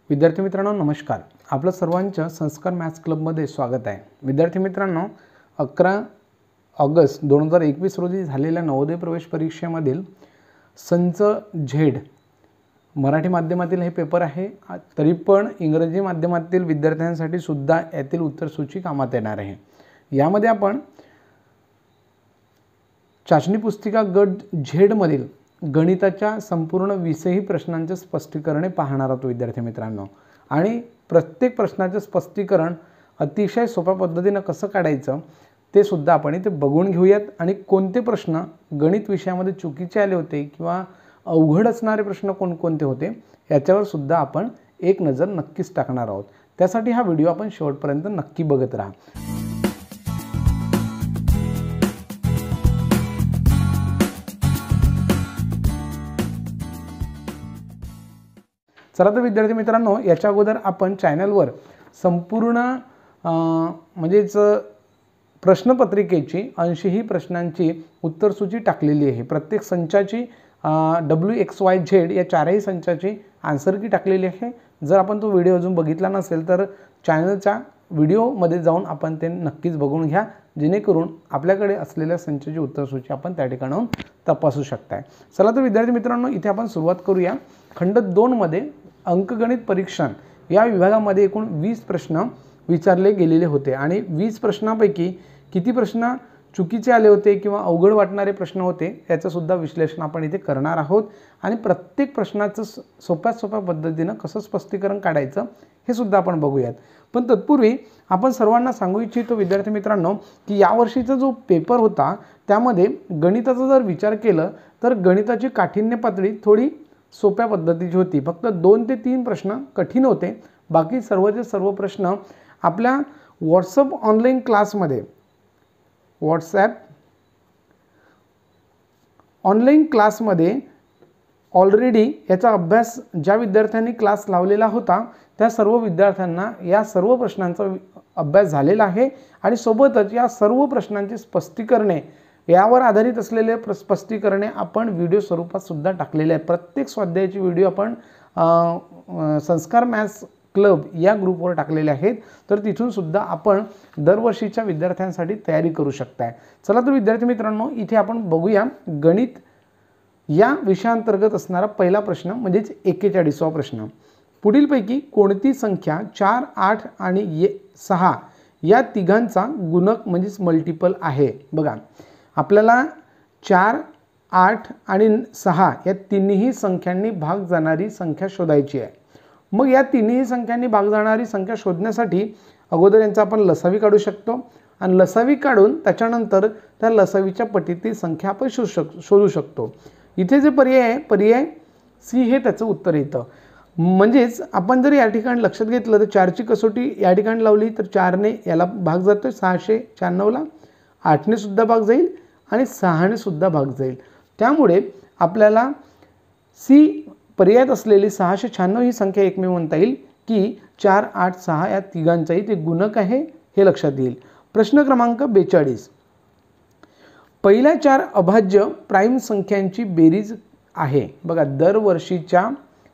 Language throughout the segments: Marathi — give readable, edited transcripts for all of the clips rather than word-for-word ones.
विद्यार्थी मित्रांनो नमस्कार। आपलं सर्वांचं संस्कार मॅथ्स क्लबमध्ये स्वागत आहे। विद्यार्थी मित्रांनो 11 ऑगस्ट 2021 रोजी झालेल्या नवोदय प्रवेश परीक्षेमधील संच झेड मराठी माध्यमातील हे पेपर आहे। तरी पण इंग्रजी माध्यमातील विद्यार्थ्यांसाठी सुद्धा यातील उत्तरसूची कामात येणार आहे। यामध्ये आपण चाचणी पुस्तिका गट झेड मधील गणिताच्या संपूर्ण 20 प्रश्नांचे स्पष्टीकरणे पाहणार आहोत विद्यार्थी मित्रांनो। आणि प्रत्येक प्रश्नाचे स्पष्टीकरण अतिशय सोप्या पद्धतीने कसं काढायचं ते सुद्धा आपण इथे बघून घेऊयात। आणि कोणते प्रश्न गणित विषयामध्ये चुकीचे आले होते किंवा अवघड असणारे प्रश्न कोणकोणते होते याच्यावर सुद्धा आपण एक नजर नक्कीच टाकणार आहोत। त्यासाठी हा व्हिडिओ आपण शेवटपर्यंत नक्की बघत राहा। चला तर विद्यार्थी मित्रांनो, याच्या अगोदर आपण चॅनलवर संपूर्ण म्हणजेच प्रश्नपत्रिकेची 80 प्रश्नांची उत्तरसूची टाकलेली आहे। प्रत्येक संचाची WXYZ या चारही संचाची आन्सर की टाकलेली आहे। जर आपण तो व्हिडिओ अजून बघितला नसेल तर चॅनलच्या व्हिडिओमध्ये जाऊन आपण ते नक्कीच बघून घ्या, जेणेकरून आपल्याकडे असलेल्या संचाची उत्तरसूची आपण त्या ठिकाणाहून तपासू शकताय। चला तर विद्यार्थी मित्रांनो, इथे आपण सुरुवात करूया। खंड 2 मध्ये अंकगणित परीक्षण या विभागामध्ये एकूण 20 प्रश्न विचारले गेलेले होते आणि 20 प्रश्नांपैकी किती प्रश्न चुकीचे आले होते किंवा अवघड वाटणारे प्रश्न होते याचं सुद्धा विश्लेषण आपण इथे करणार आहोत। आणि प्रत्येक प्रश्नाचं सोप्या पद्धतीने कसं स्पष्टीकरण काढायचं हे सुद्धा आपण बघूयात। पण तत्पूर्वी आपण सर्वांना सांगू इच्छितो विद्यार्थी मित्रांनो की यावर्षीचा जो पेपर होता त्यामध्ये गणिताचा जर विचार केला तर गणिताची काठिण्य पातळी थोडी सोप्या पद्धतीची होती। फक्त 2 ते 3 प्रश्न कठीण होते, बाकी सर्वचे सर्व प्रश्न आपल्या व्हॉट्सअप ऑनलाईन क्लासमध्ये ऑलरेडी याचा अभ्यास ज्या विद्यार्थ्यांनी क्लास लावलेला होता त्या सर्व विद्यार्थ्यांना या सर्व प्रश्नांचा अभ्यास झालेला आहे। आणि सोबतच या सर्व प्रश्नांची स्पष्टीकरणे यावर आधारित असलेले स्पष्टीकरणे आपण व्हिडिओ स्वरूपात सुद्धा टाकलेले आहे। प्रत्येक स्वाध्यायाची व्हिडिओ आपण संस्कार मॅथ्स क्लब या ग्रुपवर टाकलेले आहेत, तर तिथून सुद्धा आपण दरवर्षीच्या विद्यार्थ्यांसाठी तयारी करू शकताय। चला तर विद्यार्थी मित्रांनो, इथे आपण बघूया गणित या विषयांतर्गत असणारा पहिला प्रश्न म्हणजेच 41वा प्रश्न। पुढीलपैकी कोणती संख्या 4, 8 आणि 6 या तिघांचा गुणक म्हणजेच मल्टिपल आहे। बघा, आपल्याला 4, 8 आणि 6 या तिन्ही संख्यांनी भाग जाणारी संख्या शोधायची आहे। मग या तिन्ही संख्यांनी भाग जाणारी संख्या शोधण्यासाठी अगोदर यांचा आपण लसावी काढू शकतो आणि लसावी काढून त्याच्यानंतर त्या लसावीच्या पटीतील संख्या आपण शोधू शकतो। इथे जे पर्याय सी हे त्याचं उत्तर येतं। म्हणजेच आपण जर या ठिकाणी लक्षात घेतलं तर 4ची कसोटी या ठिकाणी लावली तर 4ने याला भाग जातोय 696ला, 8ने सुद्धा भाग जाईल आणि 6ने सुद्धा भाग जाईल। त्यामुळे आपल्याला सी पर्यायात असलेली 696 ही संख्या एकमेव म्हणता येईल की 4, 8, 6 या तिघांचाही ते गुणक आहे हे लक्षात येईल। प्रश्न क्रमांक 42, पहिल्या 4 अभाज्य प्राईम संख्यांची बेरीज आहे। बघा, दरवर्षीच्या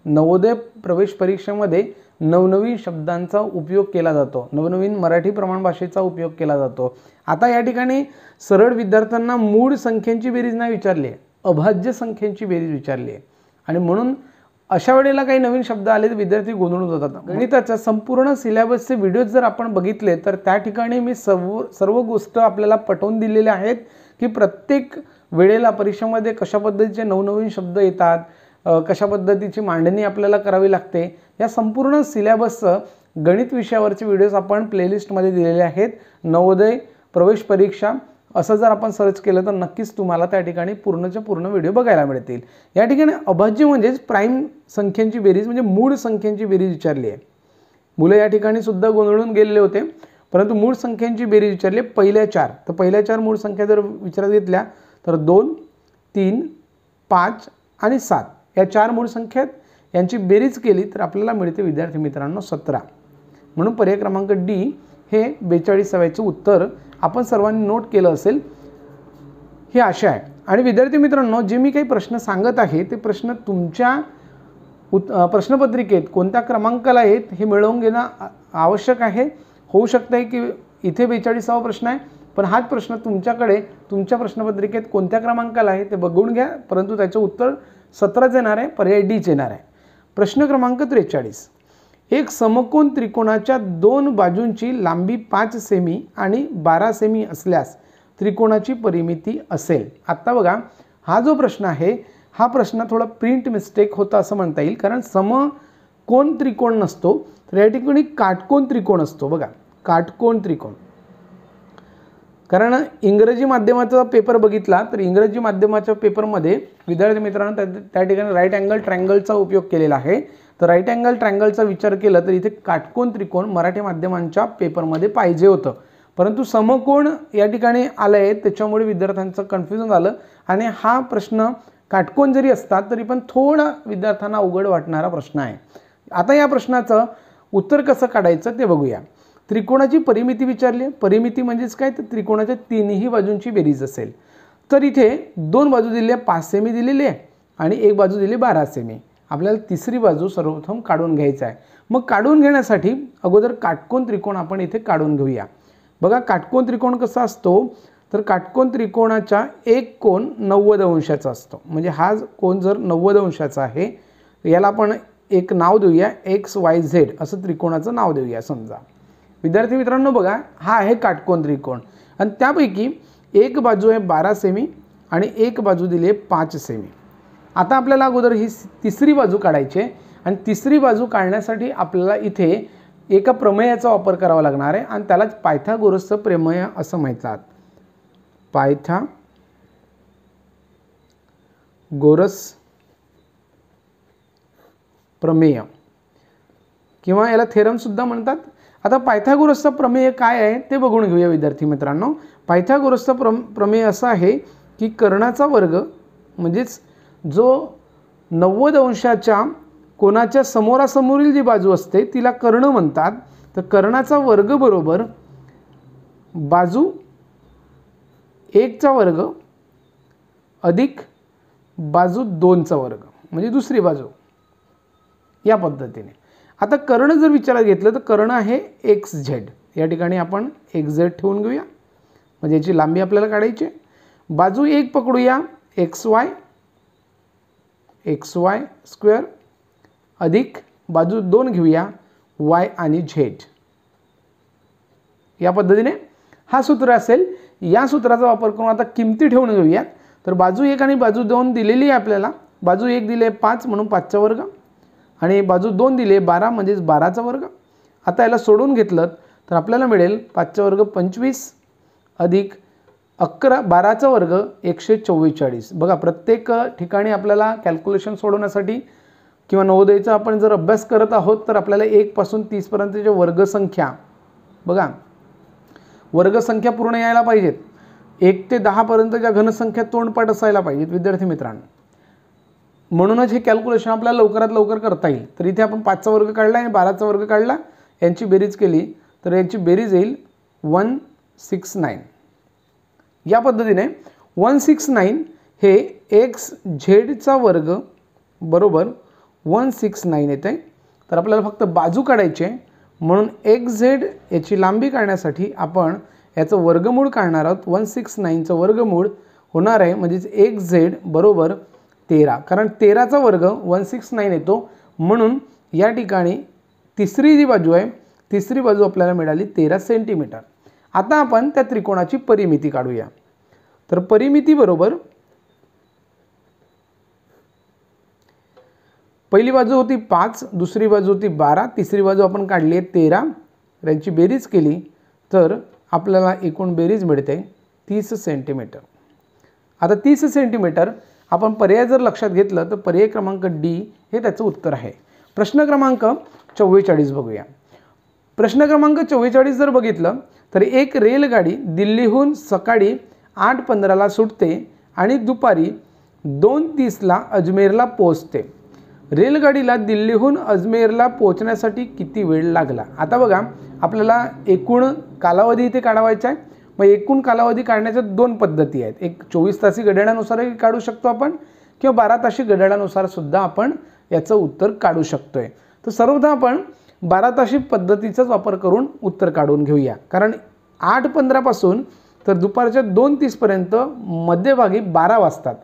नवोदय प्रवेश परीक्षेमध्ये नवनवीन शब्दांचा उपयोग केला जातो, नवनवीन मराठी प्रमाण भाषेचा उपयोग केला जातो। आता या ठिकाणी सरळ विद्यार्थ्यांना मूळ संख्यांची बेरीज नाही विचारली आहे, अभाज्य संख्यांची बेरीज विचारली आहे। आणि म्हणून अशा वेळेला काही नवीन शब्द आले तर विद्यार्थी गोंधळून जातात। गणिताच्या संपूर्ण सिलेबसचे व्हिडिओज जर आपण बघितले तर त्या ठिकाणी मी सर्व गोष्ट आपल्याला पटवून दिलेल्या आहेत की प्रत्येक वेळेला परीक्षेमध्ये कशा पद्धतीचे नवनवीन शब्द येतात, कशा पद्धतीची मांडणी आपल्याला करावी लागते, या संपूर्ण सिलेबसचं गणित विषयावरचे व्हिडिओज आपण प्लेलिस्टमध्ये दिलेले आहेत। नवोदय प्रवेश परीक्षा असं जर आपण सर्च केलं तर नक्कीच तुम्हाला त्या ठिकाणी पूर्णच्या पूर्ण व्हिडिओ बघायला मिळतील। या ठिकाणी अभाज्य म्हणजेच प्राईम संख्यांची बेरीज म्हणजे मूळ संख्यांची बेरीज विचारली आहे। मुलं या ठिकाणी सुद्धा गोंधळून गेलेले होते, परंतु मूळ संख्यांची बेरीज विचारली पहिल्या 4। तर पहिल्या 4 मूळ संख्या जर विचारात घेतल्या तर 2, 3, 5 आणि 7 या 4 मूळ संख्या यांची बेरीज केली तर आपल्याला मिळते विद्यार्थी मित्रांनो 17। म्हणून पर्याय क्रमांक डी हे 42चं उत्तर आपण सर्वांनी नोट केलं असेल ही आशा आहे। आणि विद्यार्थी मित्रांनो, जे मी काही प्रश्न सांगत आहे ते प्रश्न तुमच्या प्रश्नपत्रिकेत कोणत्या क्रमांकाला आहेत हे मिळवून घेणं आवश्यक आहे। होऊ शकतं आहे की इथे 42वा प्रश्न आहे, पण हाच प्रश्न तुमच्याकडे तुमच्या प्रश्नपत्रिकेत कोणत्या क्रमांकाला आहे ते बघून घ्या, परंतु त्याचं उत्तर 17च येणार आहे, पर्याय डीच येणार आहे। प्रश्न क्रमांक 43, एक समकोन त्रिकोणाच्या दोन बाजूंची लांबी 5 सेमी आणि 12 सेमी असल्यास त्रिकोणाची परिमिती असेल। आता बघा हा जो प्रश्न आहे हा प्रश्न थोडा प्रिंट मिस्टेक होता असं म्हणता येईल, कारण समकोन त्रिकोण नसतो, तर या ठिकाणी काटकोन त्रिकोण असतो। बघा काटकोन त्रिकोण, कारण इंग्रजी माध्यमाचा पेपर बघितला तर इंग्रजी माध्यमाच्या पेपरमध्ये विद्यार्थी मित्रांनो त्या ठिकाणी राईट अँगल ट्रायंगलचा उपयोग केलेला आहे। तर राईट अँगल ट्रायंगलचा विचार केला तर इथे काटकोन त्रिकोण मराठी माध्यमांच्या पेपरमध्ये पाहिजे होतं, परंतु समकोन या ठिकाणी आलं आहे, त्याच्यामुळे विद्यार्थ्यांचं कन्फ्युजन झालं आणि हा प्रश्न काटकोन जरी असतात तरी पण थोडा विद्यार्थ्यांना अवघड वाटणारा प्रश्न आहे। आता या प्रश्नाचं उत्तर कसं काढायचं ते बघूया। त्रिकोणाची परिमिती विचारली, परिमिती म्हणजेच काय तर त्रिकोणाच्या तिन्ही बाजूंची बेरीज असेल। तर इथे दोन बाजू दिली आहे 5 सेमी दिलेली आहे आणि एक बाजू दिली 12 सेमी, आपल्याला तिसरी बाजू सर्वप्रथम काढून घ्यायचा आहे। मग काढून घेण्यासाठी अगोदर काटकोन त्रिकोण आपण इथे काढून घेऊया। बघा काटकोन त्रिकोण कसा असतो, तर काटकोन त्रिकोणाचा एक कोन 90 अंशाचा असतो, म्हणजे हा कोन जर 90 अंशाचा आहे याला आपण एक नाव देऊया XYZ असं त्रिकोणाचं नाव देऊया समजा। विद्यार्थी मित्रांनो बघा हा आहे काटकोन त्रिकोण आणि त्यापैकी एक बाजू आहे 12 सेमी आणि एक बाजू दिली आहे 5 सेमी। आता आपल्याला अगोदर ही तिसरी बाजू काढायची आहे आणि तिसरी बाजू काढण्यासाठी आपल्याला इथे एका प्रमेयाचा वापर करावा लागणार आहे आणि त्यालाच पायथागोरसचं प्रमेय असं म्हणतात। पायथागोरस प्रमेय किंवा याला थेरम सुद्धा म्हणतात। आता पायथागोरसचा प्रमेय काय आहे ते बघून घेऊया विद्यार्थी मित्रांनो। पायथागोरसचा प्रमेय असा आहे की कर्णाचा वर्ग म्हणजेच जो 90 अंशाच्या कोणाच्या समोरासमोरील जी बाजू असते तिला कर्ण म्हणतात। तर कर्णाचा वर्ग बरोबर बाजू 1चा वर्ग अधिक बाजू 2चा वर्ग म्हणजे दुसरी बाजू, या पद्धतीने। आता कर्ण जर विचारात घेतलं तर कर्ण आहे XZ, या ठिकाणी आपण XZ ठेवून घेऊया, म्हणजे याची लांबी आपल्याला काढायची। बाजू 1 पकडूया XY स्क्वेअर अधिक बाजू 2 घेऊया Y आणि Z, या पद्धतीने हा सूत्र असेल। या सूत्राचा वापर करून आता किमती ठेवून घेऊया। तर बाजू 1 आणि बाजू 2 दिलेली आहे आपल्याला। बाजू 1 दिले 5 म्हणून 5चा वर्ग आणि बाजू 2 दिले 12 म्हणजे 12चा वर्ग। आता याला सोडून घेतलं तर आपल्याला मिळेल 5चा वर्ग 25 अधिक 12चा वर्ग 144। बघा प्रत्येक ठिकाणी आपल्याला कॅल्क्युलेशन सोडवण्यासाठी किंवा नवोदयचा आपण जर अभ्यास करत आहोत तर आपल्याला 1 पासून 30 पर्यंतच्या वर्गसंख्या, बघा वर्गसंख्या पूर्ण यायला पाहिजेत। 1 ते 10 पर्यंतच्या घनसंख्या तोंडपाठ असायला पाहिजेत विद्यार्थी मित्रांनो, म्हणूनच हे कॅल्क्युलेशन आपल्याला लवकरात लवकर करता येईल। तर इथे आपण 5चा वर्ग काढला आणि 12चा वर्ग काढला, यांची बेरीज केली तर यांची बेरीज येईल 169। या पद्धतीने 169 हे XZचा वर्ग बरोबर 169 येते। तर आपल्याला फक्त बाजू काढायची आहे, म्हणून XZ याची लांबी काढण्यासाठी आपण याचं वर्गमूळ काढणार आहोत। 169चं वर्गमूळ होणार आहे म्हणजेच XZ बरोबर 13, कारण 13चा वर्ग 169 येतो, म्हणून या ठिकाणी तिसरी जी बाजू आहे तिसरी बाजू आपल्याला मिळाली 13 सेंटीमीटर। आता आपण त्या त्रिकोणाची परिमिती काढूया। तर परिमिती बरोबर पहिली बाजू होती 5, दुसरी बाजू होती 12, तिसरी बाजू आपण काढली आहे 13, यांची बेरीज केली तर आपल्याला एकूण बेरीज मिळते 30 सेंटीमीटर। आता 30 सेंटीमीटर आपण पर्याय जर लक्षात घेतलं तर पर्याय क्रमांक डी हे त्याचं उत्तर आहे। प्रश्न क्रमांक 44 बघूया। प्रश्न क्रमांक 44 जर बघितलं तर एक रेलगाडी दिल्लीहून सकाळी 8:15ला सुटते आणि दुपारी 2:30ला अजमेरला पोहोचते। रेलगाडीला दिल्लीहून अजमेरला पोहोचण्यासाठी किती वेळ लागला? आता बघा आपल्याला एकूण कालावधी इथे काढायचा आहे। मग एकूण कालावधी काढण्याच्या 2 पद्धती आहेत, एक 24 तासी घड्याळानुसारही काढू शकतो आपण किंवा 12 तासी घड्याळानुसार सुद्धा आपण याचं उत्तर काढू शकतोय। तर सर्वदा आपण 12 ताशी पद्धतीचाच वापर करून उत्तर काढून घेऊया, कारण 8:15 पासून तर दुपारच्या 2:30 पर्यंत मध्यभागी 12 वाजतात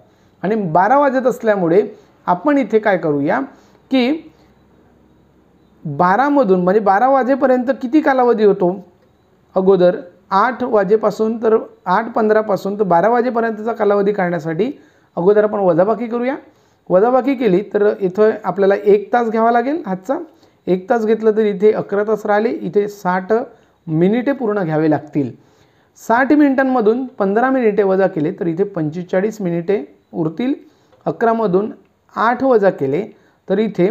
आणि 12 वाजत असल्यामुळे आपण इथे काय करूया की 12 मधून म्हणजे 12 वाजेपर्यंत किती कालावधी होतो, अगोदर 8 वाजेपासून तर 8:15 पासून तर 12 वाजेपर्यंतचा कालावधी काढण्यासाठी अगोदर आपण वजाबाकी करूया। वजाबाकी केली तर इथे आपल्याला 1 तास घ्यावा लागेल, हातचा 1 तास घेतलं तर इथे 11 तास राहिले, इथे 60 मिनिटे पूर्ण घ्यावे लागतील। 60 मिनिटांमधून 15 मिनिटे वजा केले तर इथे 45 मिनिटे उरतील। 11 मधून 8 वजा केले तर इथे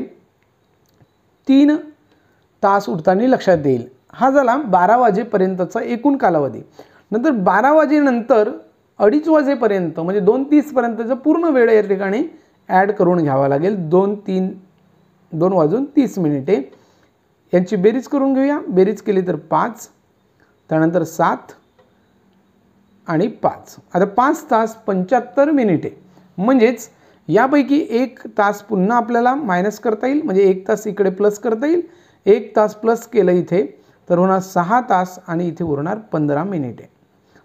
3 तास उरताना लक्षात येईल। हा झाला 12 वाजेपर्यंतचा एकूण कालावधी। नंतर 12 वाजेनंतर 2:30 वाजेपर्यंत म्हणजे 2:30 पर्यंतचा पूर्ण वेळ या ठिकाणी ॲड करून घ्यावा लागेल। 2 वाजून 30 मिनिटे यांची बेरीज करून घेऊया। बेरीज केली तर 5, त्यानंतर 7 आणि 5, आता 5 तास 75 मिनिटे, म्हणजेच यापैकी 1 तास पुन्हा आपल्याला मायनस करता येईल, म्हणजे 1 तास इकडे प्लस करता येईल। 1 तास प्लस केलं इथे तर होणार 6 तास आणि इथे उरणार 15 मिनिटे।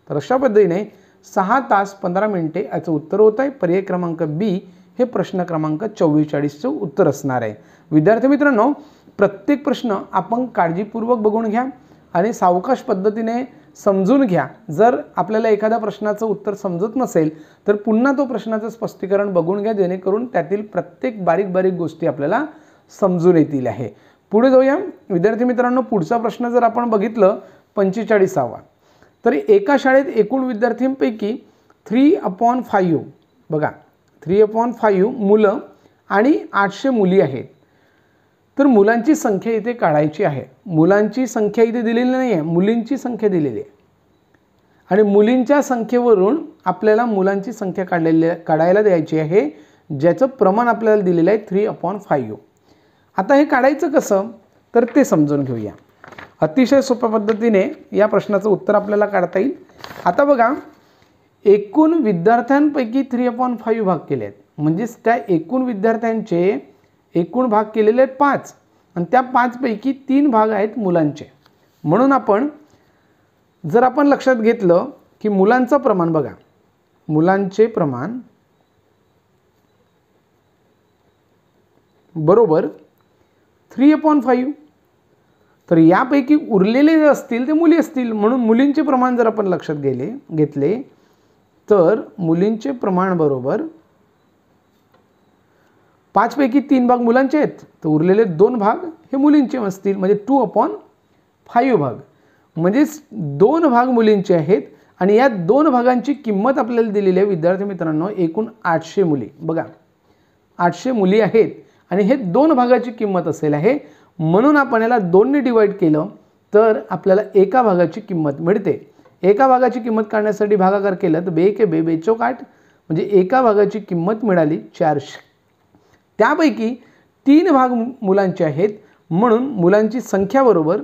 तर अशा पद्धतीने 6 तास 15 मिनिटे याचं उत्तर होत आहे। पर्याय क्रमांक बी हे प्रश्न क्रमांक 44चं उत्तर असणार आहे। विद्यार्थी मित्रांनो, प्रत्येक प्रश्न आपण काळजीपूर्वक बघून घ्या आणि सावकाश पद्धतीने समजून घ्या। जर आपल्याला एखाद्या प्रश्नाचं उत्तर समजत नसेल तर पुन्हा तो प्रश्नाचं स्पष्टीकरण बघून घ्या, जेणेकरून त्यातील प्रत्येक बारीक बारीक गोष्टी आपल्याला समजून येतील आहे। पुढे जाऊया विद्यार्थी मित्रांनो। पुढचा प्रश्न जर आपण बघितलं 45वा, तर एका शाळेत एकूण विद्यार्थ्यांपैकी 3/5 बघा 3/5 मुलं आणि 800 मुली आहेत। तर मुलांची संख्या इथे काढायची आहे। मुलांची संख्या इथे दिलेली नाही आहे, मुलींची संख्या दिलेली आहे आणि मुलींच्या संख्येवरून आपल्याला मुलांची संख्या काढायला द्यायची आहे, ज्याचं प्रमाण आपल्याला दिलेलं आहे 3/5। आता हे काढायचं कसं तर ते समजून घेऊया। अतिशय सोप्या पद्धतीने या प्रश्नाचं उत्तर आपल्याला काढता येईल। आता बघा, एकूण विद्यार्थ्यांपैकी 3/5 भाग केले आहेत, म्हणजेच त्या एकूण विद्यार्थ्यांचे एकूण भाग केलेले आहेत 5 आणि त्या 5 पैकी 3 भाग आहेत मुलांचे। म्हणून आपण जर आपण लक्षात घेतलं की मुलांचं प्रमाण बघा, मुलांचे प्रमाण बरोबर 3/5, तर यापैकी उरलेले जे असतील ते मुली असतील, म्हणून मुलींचे प्रमाण जर आपण लक्षात घेतले तर मुलींचे प्रमाण बरोबर 5 पैकी 3 भाग मुलांचे आहेत, तर उरलेले 2 भाग हे मुलींचे असतील, म्हणजे 2/5 भाग, म्हणजे 2 भाग मुलींचे आहेत आणि या 2 भागांची किंमत आपल्याला दिलेली आहे विद्यार्थी मित्रांनो एकूण 800 मुली। बघा 800 मुली आहेत आणि हे 2 भागाची किंमत असेल आहे, म्हणून आपण याला 2 ने डिवाइड केलं तर आपल्याला एका भागाची किंमत मिळते। एका भागाची किंमत काढण्यासाठी भागाकार केलं तर 2 के 2 बेचोक 8, म्हणजे एका भागाची किंमत मिळाली 400। त्यापैकी 3 भाग मुलांचे आहेत, म्हणून मुलांची संख्या बरोबर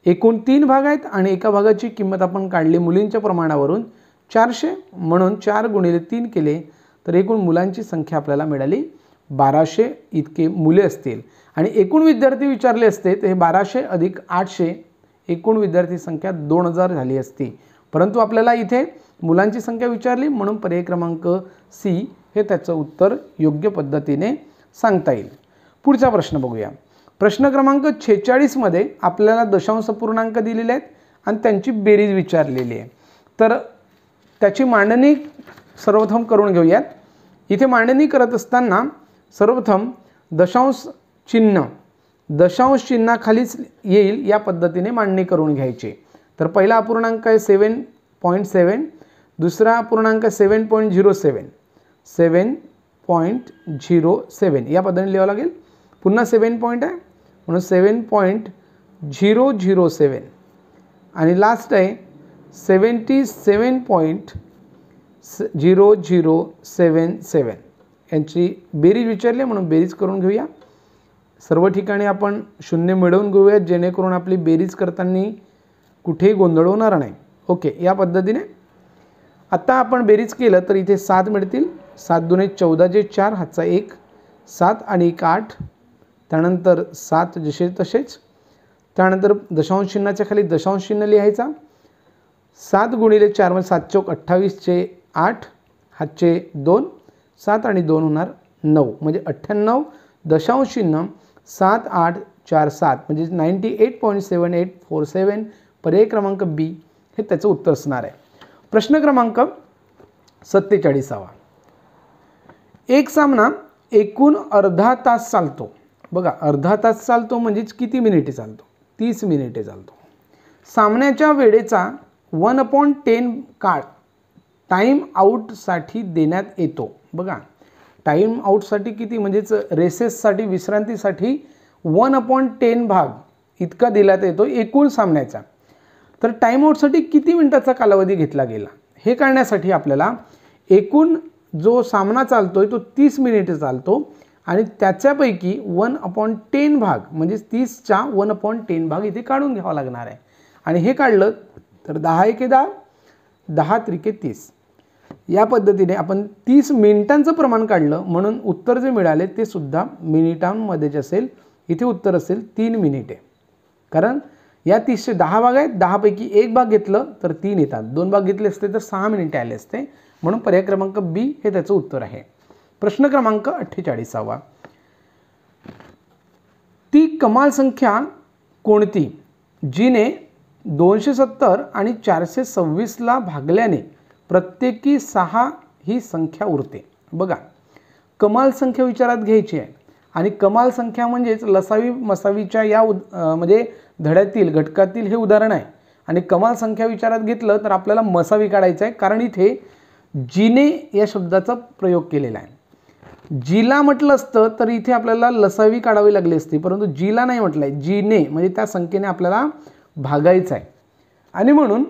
एकूण 3 भाग आहेत आणि एका भागाची किंमत आपण काढली मुलींच्या प्रमाणावरून 400, म्हणून 4 गुणिले 3 केले तर एकूण मुलांची संख्या आपल्याला मिळाली 1200 इतके मुले असतील। आणि एकूण विद्यार्थी विचारले असते तर हे 1200 अधिक 800 एकूण विद्यार्थी संख्या 2000 झाली असती, परंतु आपल्याला इथे मुलांची संख्या विचारली, म्हणून पर्याय क्रमांक सी हे त्याचं उत्तर योग्य पद्धतीने सांगता येईल। पुढचा प्रश्न बघूया। प्रश्न क्रमांक 46 मध्ये आपल्याला दशांश पूर्णांक दिलेले आहेत आणि त्यांची बेरीज विचारलेली आहे, तर त्याची मांडणी सर्वप्रथम करून घेऊयात। इथे मांडणी करत असताना सर्वप्रथम दशांश चिन्हाखालीच येईल या पद्धतीने मांडणी करून घ्यायची। तर पहिला अपूर्णांक आहे 7.7, दुसरा अपूर्णांक 7.07 या पद्धतीने लिहावं लागेल। पुन्हा 7 पॉईंट आहे म्हणून 7.007 आणि लास्ट आहे 77.0077 यांची बेरीज विचारली, म्हणून बेरीज करून घेऊया। सर्व ठिकाणी आपण शून्य मिळवून घेऊयात, जेणेकरून आपली बेरीज करताना कुठेही गोंधळ होणार नाही। ओके, या पद्धतीने आता आपण बेरीज केलं तर इथे 7 मिळतील, 7 दुणे 14 4 हातचा 1, 7 आणि 1 8, त्यानंतर 7 जसे तसेच, त्यानंतर दशांश चिन्हाच्या खाली दशांश चिन्ह लिहायचा, 7 गुणिले 4 म्हणजे 7 चौक 28 चे 8, हातचे 2, 7 आणि 2 होणार 9 म्हणजे 98 दशांश चिन्ह 7 8 4 7 म्हणजे 98.7847. पर्याय क्रमांक बी हे त्याचं उत्तर असणार आहे. प्रश्न क्रमांक 47. एक सामना एकूण अर्धा तास चालतो. बघा, अर्धा तास चालतो म्हणजेच किती मिनिटे चालतो? 30 मिनिटे चालतो. सामन्याच्या वेळेचा 1/10 काळ टाईम आऊटसाठी देण्यात येतो. बघा, टाईम आऊटसाठी किती म्हणजेच रेसेससाठी विश्रांतीसाठी 1/10 भाग इतका दिल्यात येतो एकूण सामन्याचा. तर टाईम आऊटसाठी किती मिनिटाचा कालावधी घेतला गेला हे कळण्यासाठी आपल्याला एकूण जो सामना चालतोय तो 30 मिनिटे चालतो आणि त्याच्यापैकी 1/10 भाग म्हणजे 30चा 1/10 भाग इथे काढून घ्यावा लागणार आहे. आणि हे काढलं तर 10 एके 10, 10 त्रिके 30. या पद्धतीने आपण 30 मिनिटांचं प्रमाण काढलं म्हणून उत्तर जे मिळाले ते सुद्धा मिनिटांमध्येच असेल. इथे उत्तर असेल 3 मिनिटे. कारण या 30चे 10 भाग आहेत, 10 पैकी 1 भाग घेतलं तर 3 येतात, 2 भाग घेतले असते तर 6 मिनिटे आले असते. म्हणून पर्याय क्रमांक बी हे त्याचं उत्तर आहे. प्रश्न क्रमांक 48. ती कमाल संख्या कोणती जिने 270 आणि 426ला भागल्याने प्रत्येकी 6 ही संख्या उरते? बघा, कमाल संख्या विचारात घ्यायची आहे आणि कमाल संख्या म्हणजेच लसावी मसावीच्या या म्हणजे धड्यातील घटकातील हे उदाहरण आहे. आणि कमाल संख्या विचारात घेतलं तर आपल्याला मसावी काढायचं आहे, कारण इथे जीने या शब्दाचा प्रयोग केलेला आहे. जीला म्हटलं असतं तर इथे आपल्याला लसावी काढावी लागली असती, परंतु जीला नाही म्हटलं आहे, जीने म्हणजे त्या संख्येने आपल्याला भागायचं आहे. आणि म्हणून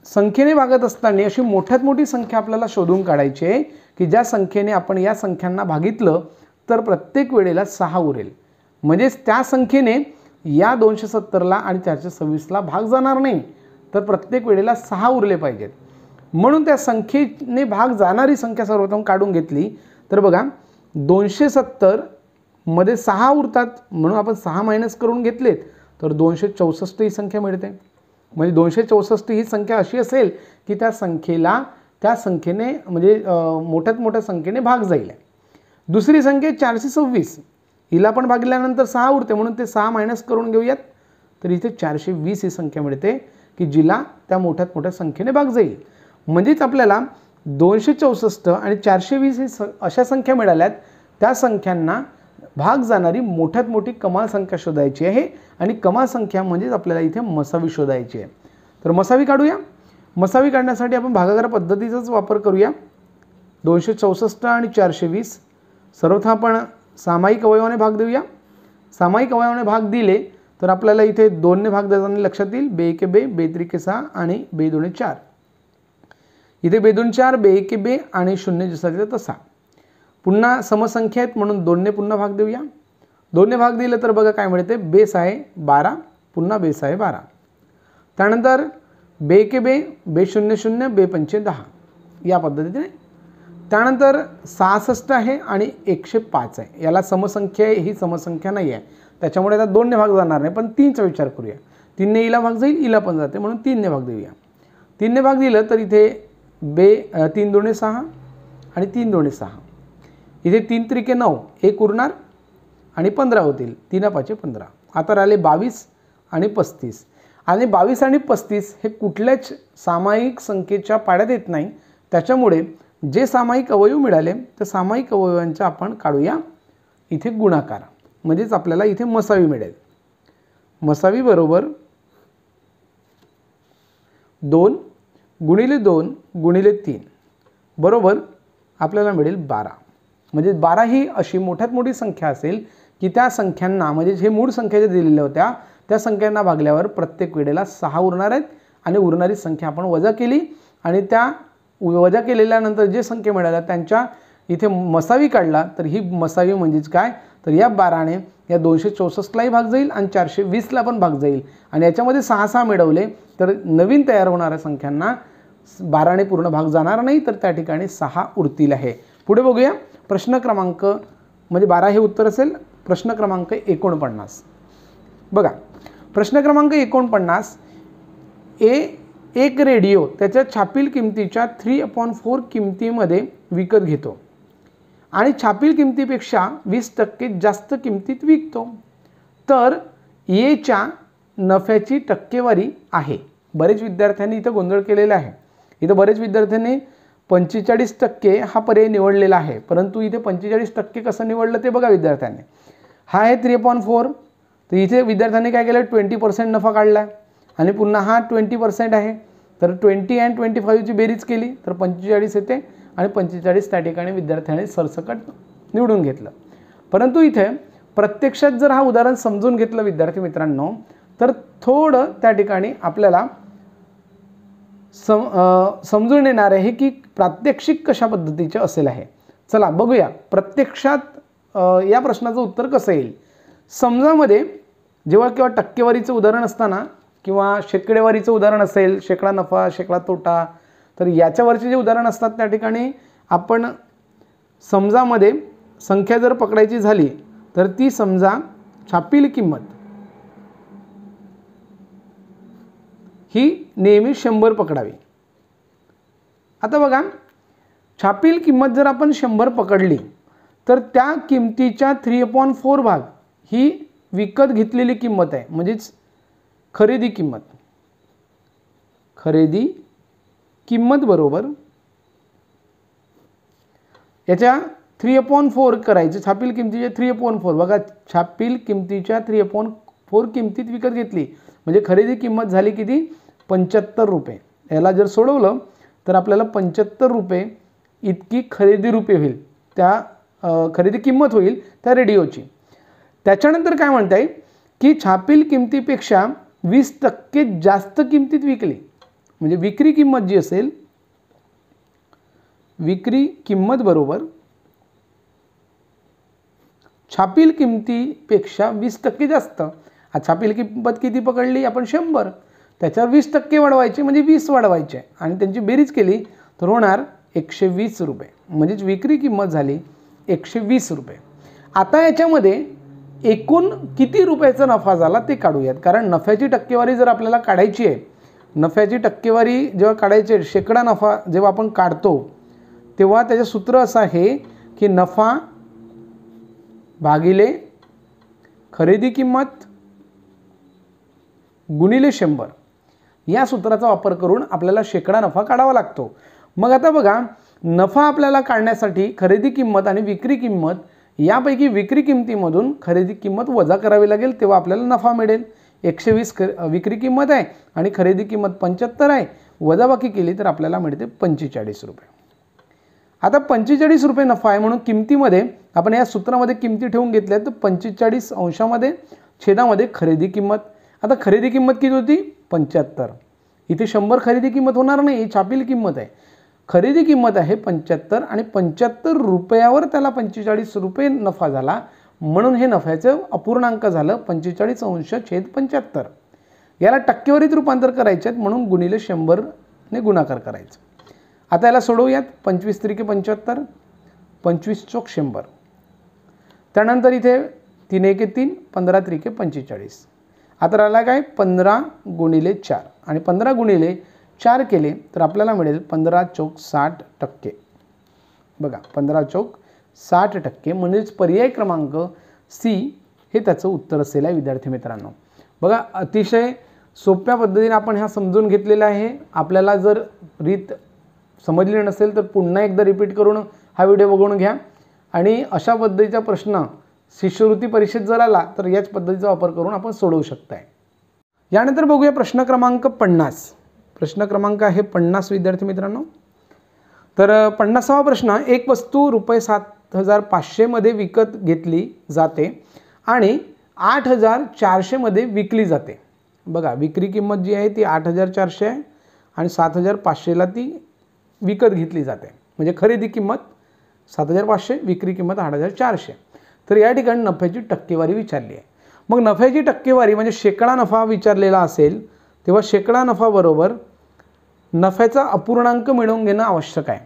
संख्येने भागत असताना अशी मोठ्यात मोठी संख्या आपल्याला शोधून काढायची आहे की ज्या संख्येने आपण या संख्यांना भागितलं तर प्रत्येक वेळेला 6 उरेल. म्हणजेच त्या संख्येने या 270ला आणि 426ला भाग जाणार नाही, तर प्रत्येक वेळेला 6 उरले पाहिजेत. म्हणून त्या संख्येने भाग जाणारी संख्या सर्वप्रथम काढून घेतली तर बघा 270 मध्ये 6 उरतात म्हणून आपण 6 मायनस करून घेतलेत तर 264 ही संख्या मिळते. म्हणजे 264 ही संख्या अशी असेल की त्या संख्येने म्हणजे मोठ्यात मोठ्या संख्येने भाग जाईल. दुसरी संख्या 426, हिला पण भागल्यानंतर 6 उरते म्हणून ते 6 मायनस करून घेऊयात तर इथे 420 ही संख्या मिळते की जिला त्या मोठ्यात मोठ्या संख्येने भाग जाईल. म्हणजेच आपल्याला 264 आणि 420 ही अशा संख्या मिळाल्यात त्या संख्यांना भाग जाणारी मोठ्यात मोठी कमाल संख्या शोधायची आहे. आणि कमाल संख्या म्हणजेच आपल्याला इथे मसावी शोधायची आहे. तर मसावी काढूया. मसावी काढण्यासाठी आपण भागाकार पद्धतीचाच वापर करूया. 264 आणि 420 सर्वथा आपण सामायिक अवयवाने भाग देऊया. सामायिक अवयवाने भाग दिले तर आपल्याला इथे 2ने भाग देताना लक्षात येईल 2 एके 2, 2 त्रिके 6 आणि 2 दुणे 4. इथे 2 दुणे 4, 2 एके 2 आणि 0 जसा तसा. पुन्हा समसंख्या आहेत म्हणून 2ने पुन्हा भाग देऊया. 2ने भाग दिलं तर बघा काय मिळते 2 आहे 12, पुन्हा 2 आहे 12. त्यानंतर 2 एके 2, 2 0 0, 2 पंचे 10 या पद्धतीने. त्यानंतर 66 आहे आणि 105 आहे. याला समसंख्या आहे, ही समसंख्या नाही आहे त्याच्यामुळे आता 2ने भाग जाणार नाही, पण 3चा विचार करूया. 3ने हिला भाग जाईल, हिला पण जाते म्हणून 3ने भाग देऊया. 3ने भाग दिलं तर इथे 3 दुणे 6 आणि 3 दुणे 6. इथे 3 त्रिके 9, 1 उरणार आणि 15 होतील. 3 5 15. आता राहिले 22 आणि 35. आणि 22 आणि 35 हे कुठल्याच सामायिक संख्येच्या पाड्यात येत नाही. त्याच्यामुळे जे सामायिक अवयव मिळाले त्या सामायिक अवयवांचा आपण काढूया इथे गुणाकार. म्हणजेच आपल्याला इथे मसावी मिळेल. मसावी बरोबर 2 गुणिले 2 गुणिले 3 बरोबर आपल्याला मिळेल 12. म्हणजे 12 ही अशी मोठ्यात मोठी संख्या असेल की त्या संख्यांना म्हणजे हे मूळ संख्या ज्या दिलेल्या होत्या त्या संख्यांना भागल्यावर प्रत्येक वेळेला 6 उरणार आहेत. आणि उरणारी संख्या आपण वजा केली आणि त्या वजा केलेल्यानंतर जे संख्या मिळाल्या त्यांच्या इथे मसावी काढला तर ही मसावी म्हणजेच काय तर या 12ने या 264लाही भाग जाईल आणि 420ला पण भाग जाईल. आणि याच्यामध्ये 6 6 मिळवले तर नवीन तयार होणाऱ्या संख्यांना 12ने पूर्ण भाग जाणार नाही तर त्या ठिकाणी 6 उरतील आहे. पुढे बघूया प्रश्न क्रमांक म्हणजे 12 हे उत्तर असेल. प्रश्न क्रमांक 49 बघा. प्रश्न क्रमांक 49 एक रेडिओ त्याच्या छापील किमतीच्या 3/4 किमतीमध्ये विकत घेतो आणि छापील किमतीपेक्षा 20% जास्त किमतीत विकतो, तर एच्या नफ्याची टक्केवारी आहे. बरेच विद्यार्थ्यांनी इथं गोंधळ केलेला आहे. इथं बरेच विद्यार्थ्यांनी 45% हा पर्याय निवडलेला आहे, परंतु इथे 45% कसं निवडलं ते बघा विद्यार्थ्यांनी. हा आहे 3/4, तर इथे विद्यार्थ्यांनी काय केलं 20% नफा काढला आणि पुन्हा हा 20% आहे, तर 20 आणि 25ची बेरीज केली तर 45 येते आणि 45 त्या ठिकाणी विद्यार्थ्यांनी सरसकट निवडून घेतलं. परंतु इथे प्रत्यक्षात जर हा उदाहरण समजून घेतलं विद्यार्थी मित्रांनो, तर थोडं त्या ठिकाणी आपल्याला समजून येणार आहे की प्रात्यक्षिक कशा पद्धतीचे असेल आहे. चला बघूया प्रत्यक्षात या प्रश्नाचं उत्तर कसं येईल. समजामध्ये जेव्हा किंवा टक्केवारीचं उदाहरण असताना किंवा शेकडेवारीचं उदाहरण असेल, शेकडा नफा शेकडा तोटा, तर याच्यावरचे जे उदाहरण असतात त्या ठिकाणी आपण समजामध्ये संख्या जर पकडायची झाली तर ती समजा छापील किंमत ही नेहमी 100 पकडावी. आता बघा छापील किंमत जर आपण 100 पकडली तर त्या किमतीच्या 3/4 भाग ही विकत घेतलेली किंमत आहे, म्हणजेच खरेदी किंमत. खरेदी किंमत बरोबर याच्या 3/4 करायचं. छापील किमतीच्या 3/4 बघा, छापील किमतीच्या 3/4 किमतीत विकत घेतली म्हणजे खरेदी किंमत झाली किती 75 रुपये. याला जर सोडवलं तर आपल्याला 75 रुपये इतकी खरेदी रुपये होईल, त्या खरेदी किंमत होईल त्या रेडिओची. त्याच्यानंतर काय म्हणताय की छापील किमतीपेक्षा 20% जास्त किमतीत विकली, म्हणजे विक्री किंमत जी असेल, विक्री किंमत बरोबर छापील किमतीपेक्षा 20% जास्त. छापील किंमत किती पकडली आपण 100, त्याच्यावर 20% वाढवायचे म्हणजे 20 वाढवायचे आणि त्यांची बेरीज केली तर होणार 120 रुपये, म्हणजेच विक्री किंमत झाली 120 रुपये. आता याच्यामध्ये एकूण किती रुपयाचा नफा झाला ते काढूयात, कारण नफ्याची टक्केवारी जर आपल्याला काढायची आहे, नफ्याची टक्केवारी जेव्हा काढायची आहे, शेकडा नफा जेव्हा आपण काढतो तेव्हा त्याचे सूत्र असं आहे की नफा भागिले खरेदी किंमत गुणिले 100 या सूत्राचा वापर करून आपल्याला शेकडा नफा काढावा लागतो. मग आता बघा नफा आपल्याला काढण्यासाठी खरेदी किंमत आणि विक्री किंमत यापैकी विक्री किंमतीमधून खरेदी किंमत वजा करावी लागेल, तेव्हा आपल्याला नफा मिळेल. 120 विक्री किंमत आहे आणि खरेदी किंमत 75 आहे, वजाबाकी केली तर आपल्याला मिळते 45 रुपये. आता 45 रुपये नफा आहे म्हणून किमतीमध्ये आपण या सूत्रामध्ये किमती ठेवून घेतल्या, तर 45 अंशामध्ये छेदामध्ये खरेदी किंमत. आता खरेदी किंमत किती होती 75, इथे 100 खरेदी किंमत होणार नाही, ही छापील किंमत आहे. खरेदी किंमत आहे 75 आणि 75 रुपयावर त्याला 45 रुपये नफा झाला, म्हणून हे नफ्याचं अपूर्णांक झालं 45 अंश छेद 75. याला टक्केवारीत रूपांतर करायचे आहेत म्हणून गुणिले 100 ने गुणाकार करायचं. आता याला सोडवूयात. 25 त्रिके 75, 25 चौक 100. त्यानंतर इथे 3 एके 3, 15 त्रिके 45. आता राहिला काय 15 गुणिले 4 आणि 15 गुणिले 4 केले तर आपल्याला मिळेल 15 चौक 60%. बघा 15 चौक 60%, म्हणजेच पर्याय क्रमांक सी हे त्याचं उत्तर असेल आहे विद्यार्थी मित्रांनो. बघा अतिशय सोप्या पद्धतीने आपण ह्या समजून घेतलेला आहे. आपल्याला जर रीत समजली नसेल तर पुन्हा एकदा रिपीट करून हा व्हिडिओ बघून घ्या आणि अशा पद्धतीचा प्रश्न शिष्यवृत्ती परीक्षेत जर आला तर याच पद्धतीचा वापर करून आपण सोडवू शकताय. यानंतर बघूया प्रश्न क्रमांक 50. प्रश्न क्रमांक आहे 50 विद्यार्थी मित्रांनो. तर 50वा प्रश्न, एक वस्तू रुपये 7,500 मध्ये विकत घेतली जाते आणि 8,400 मध्ये विकली जाते. बघा विक्री किंमत जी आहे ती 8,400 आहे आणि 7,500ला ती विकत घेतली जाते, म्हणजे खरेदी किंमत 7,500, विक्री किंमत 8,400. तर या ठिकाणी नफ्याची टक्केवारी विचारली आहे. मग नफ्याची टक्केवारी म्हणजे शेकडा नफा विचारलेला असेल तेव्हा शेकडा नफा बरोबर नफ्याचा अपूर्णांक मिळवून घेणं आवश्यक आहे.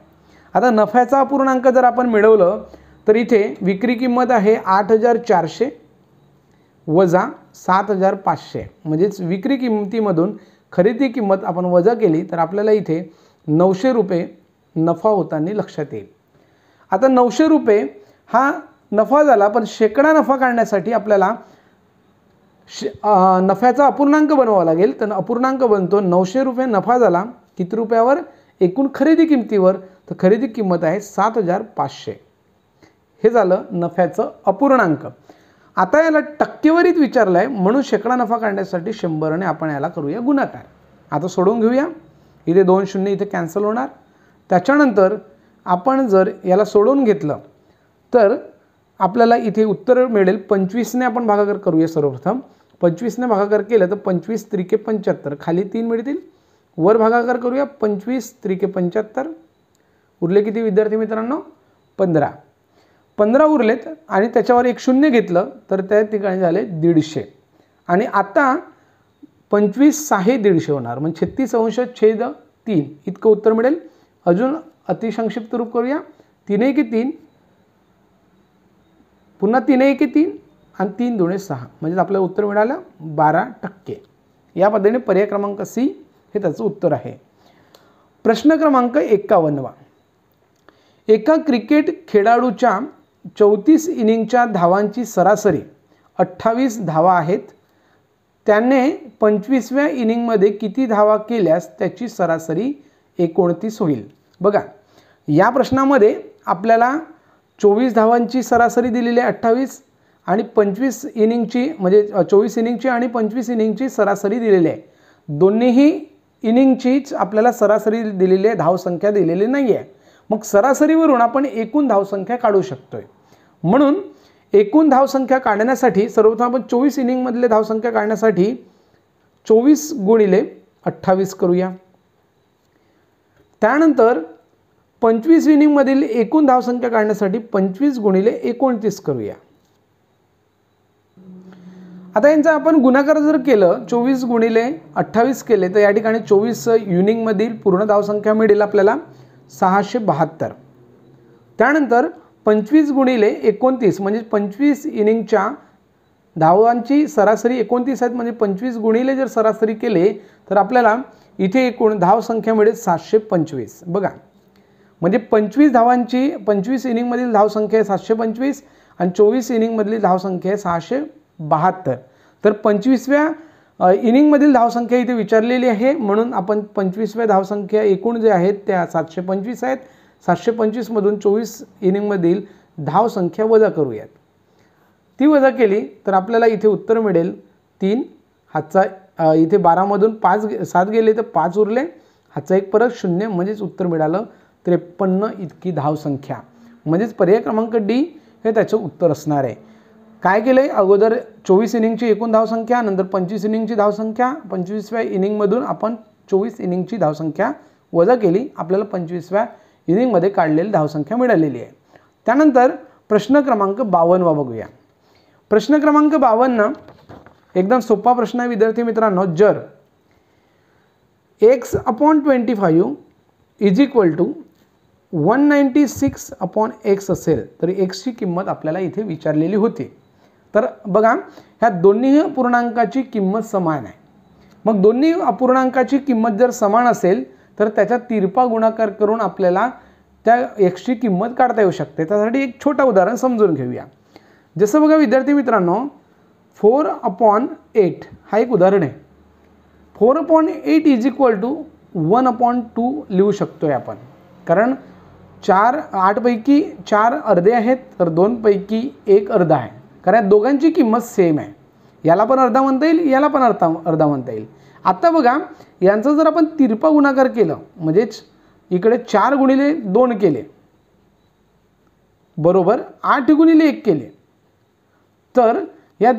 आता नफ्याचा अपूर्णांक जर आपण मिळवलं तर इथे विक्री किंमत आहे 8400 वजा 7500, म्हणजेच विक्री किंमतीमधून खरेदी किंमत आपण वजा केली तर आपल्याला इथे 900 रुपये नफा होताना लक्षात येईल। आता 900 रुपये हा नफा झाला, पण शेकडा नफा काढण्यासाठी आपल्याला नफ्याचा अपूर्णांक बनवावा लागेल। तर अपूर्णांक बनतो 900 रुपये नफा झाला किती रुपयावर? एकूण खरेदी किंमतीवर। तर खरेदी किंमत आहे 7500, हे झालं नफ्याचं अपूर्णांक। आता याला टक्केवारीत विचारलं आहे म्हणून शेकडा नफा काढण्यासाठी 100 ने आपण याला करूया गुणाकार। आता सोडवून घेऊया, इथे 2 शून्य इथे कॅन्सल होणार। त्याच्यानंतर आपण जर याला सोडवून घेतलं तर आपल्याला इथे उत्तर मिळेल 25 ने आपण भागाकार करूया। सर्वप्रथम 25 ने भागाकार केलं तर 25 त्रिके 75, खाली 3 मिळतील। वर भागाकार करूया, 25 त्रिके 75, उरले किती विद्यार्थी मित्रांनो? 15 उरलेत आणि त्याच्यावर एक शून्य घेतलं तर त्या ठिकाणी झाले 150। आणि आता 25 6 150 होणार, म्हणजे 36/3 इतकं उत्तर मिळेल। अजून अतिसंक्षिप्त रूप करूया, 3 1 3, पुन्हा 3 1 3 आणि 3 2 6, म्हणजे आपल्याला उत्तर मिळालं 12%। या पद्धतीने पर्याय क्रमांक सी हे त्याचं उत्तर आहे। प्रश्न क्रमांक 51, एका क्रिकेट खेळाडूच्या 34 इनिंगच्या धावांची सरासरी 28 धावा आहेत। त्याने 25व्या इनिंगमध्ये किती धावा केल्यास त्याची सरासरी 29 होईल? बघा, या प्रश्नामध्ये आपल्याला 24 धावांची सरासरी दिलेली आहे 28, आणि 25 इनिंगची म्हणजे 24 इनिंगची आणि 25 इनिंगची सरासरी दिलेली आहे। दोन्हीही इनिंगचीच आपल्याला सरासरी दिलेली आहे, धावसंख्या दिलेली नाही आहे। मग सरासरीवरून आपण एकूण धावसंख्या काढू शकतोय। म्हणून एकूण धावसंख्या काढण्यासाठी सर्वप्रथम आपण 24 इनिंगमधले धावसंख्या काढण्यासाठी 24 गुणिले 28 करूया। त्यानंतर 25 इनिंगमधील एकूण धावसंख्या काढण्यासाठी 25 गुणिले 29 करूया। आता यांचा आपण गुणाकार जर केलं, 24 गुणिले 28 केले तर या ठिकाणी 24 इनिंगमधील पूर्ण धावसंख्या मिळेल आपल्याला 672। त्यानंतर 25 गुणिले 29 म्हणजे 25 इनिंगच्या धावांची सरासरी 29 आहेत, म्हणजे 25 गुणिले जर सरासरी केले तर आपल्याला इथे एकूण धावसंख्या मिळेल 725। बघा, म्हणजे 25 धावांची 25 इनिंगमधील धावसंख्या आहे 725 आणि 24 इनिंगमधली धावसंख्या आहे 672। तर 25व्या इनिंगमधील धावसंख्या इथे विचारलेली आहे, म्हणून आपण 25व्या धावसंख्या एकूण जे आहेत त्या 725 आहेत। 725 मधून 24 इनिंगमधील धावसंख्या वजा करूयात। ती वजा केली तर आपल्याला इथे उत्तर मिळेल 3। हातचा इथे 12 मधून 7 गेले तर 5 उरले, हातचा एक परत 0, म्हणजेच उत्तर मिळालं 53 इतकी धावसंख्या। म्हणजेच पर्याय क्रमांक डी हे त्याचं उत्तर असणार आहे। काय केलंय, अगोदर 24 इनिंगची एकूण धावसंख्या, नंतर 25 इनिंगची धावसंख्या, 25व्या इनिंगमधून आपण 24 इनिंगची धावसंख्या वजा केली, आपल्याला 25व्या इनिंगमध्ये काढलेली धावसंख्या मिळालेली आहे। त्यानंतर प्रश्न क्रमांक 52 बघूया। प्रश्न क्रमांक 52 एकदम सोपा प्रश्न आहे विद्यार्थी मित्रांनो। जर x/25 is equal to 196/x असेल तर x ची किंमत आपल्याला इथे विचारलेली होती। तर बघा, ह्या दोन्ही अपूर्णांकाची किंमत समान आहे। मग दोन्ही अपूर्णांकाची किंमत जर समान असेल तर त्याचा तिरपा गुणाकार करून आपल्याला त्या x ची किंमत काढता येऊ शकते। त्यासाठी एक छोटा उदाहरण समजून घेऊया। जसं बघा विद्यार्थी मित्रांनो, 4/8 हा एक उदाहरण आहे। 4/8 इज इक्वल टू 1/2 लिहू शकतोय आपण, कारण 8 पैकी 4 अर्धे आहेत तर 2 पैकी 1 अर्धा आहे, कारण दोघांची किंमत सेम आहे। याला पण अर्धा म्हणता येईल, याला पण अर्धा म्हणता येईल। आता बघा, यांचा जर आपण तिरपा गुणाकार केलं, म्हणजेच इकडे 4 गुणिले 2 केले बरोबर 8 गुणिले 1 केले, तर या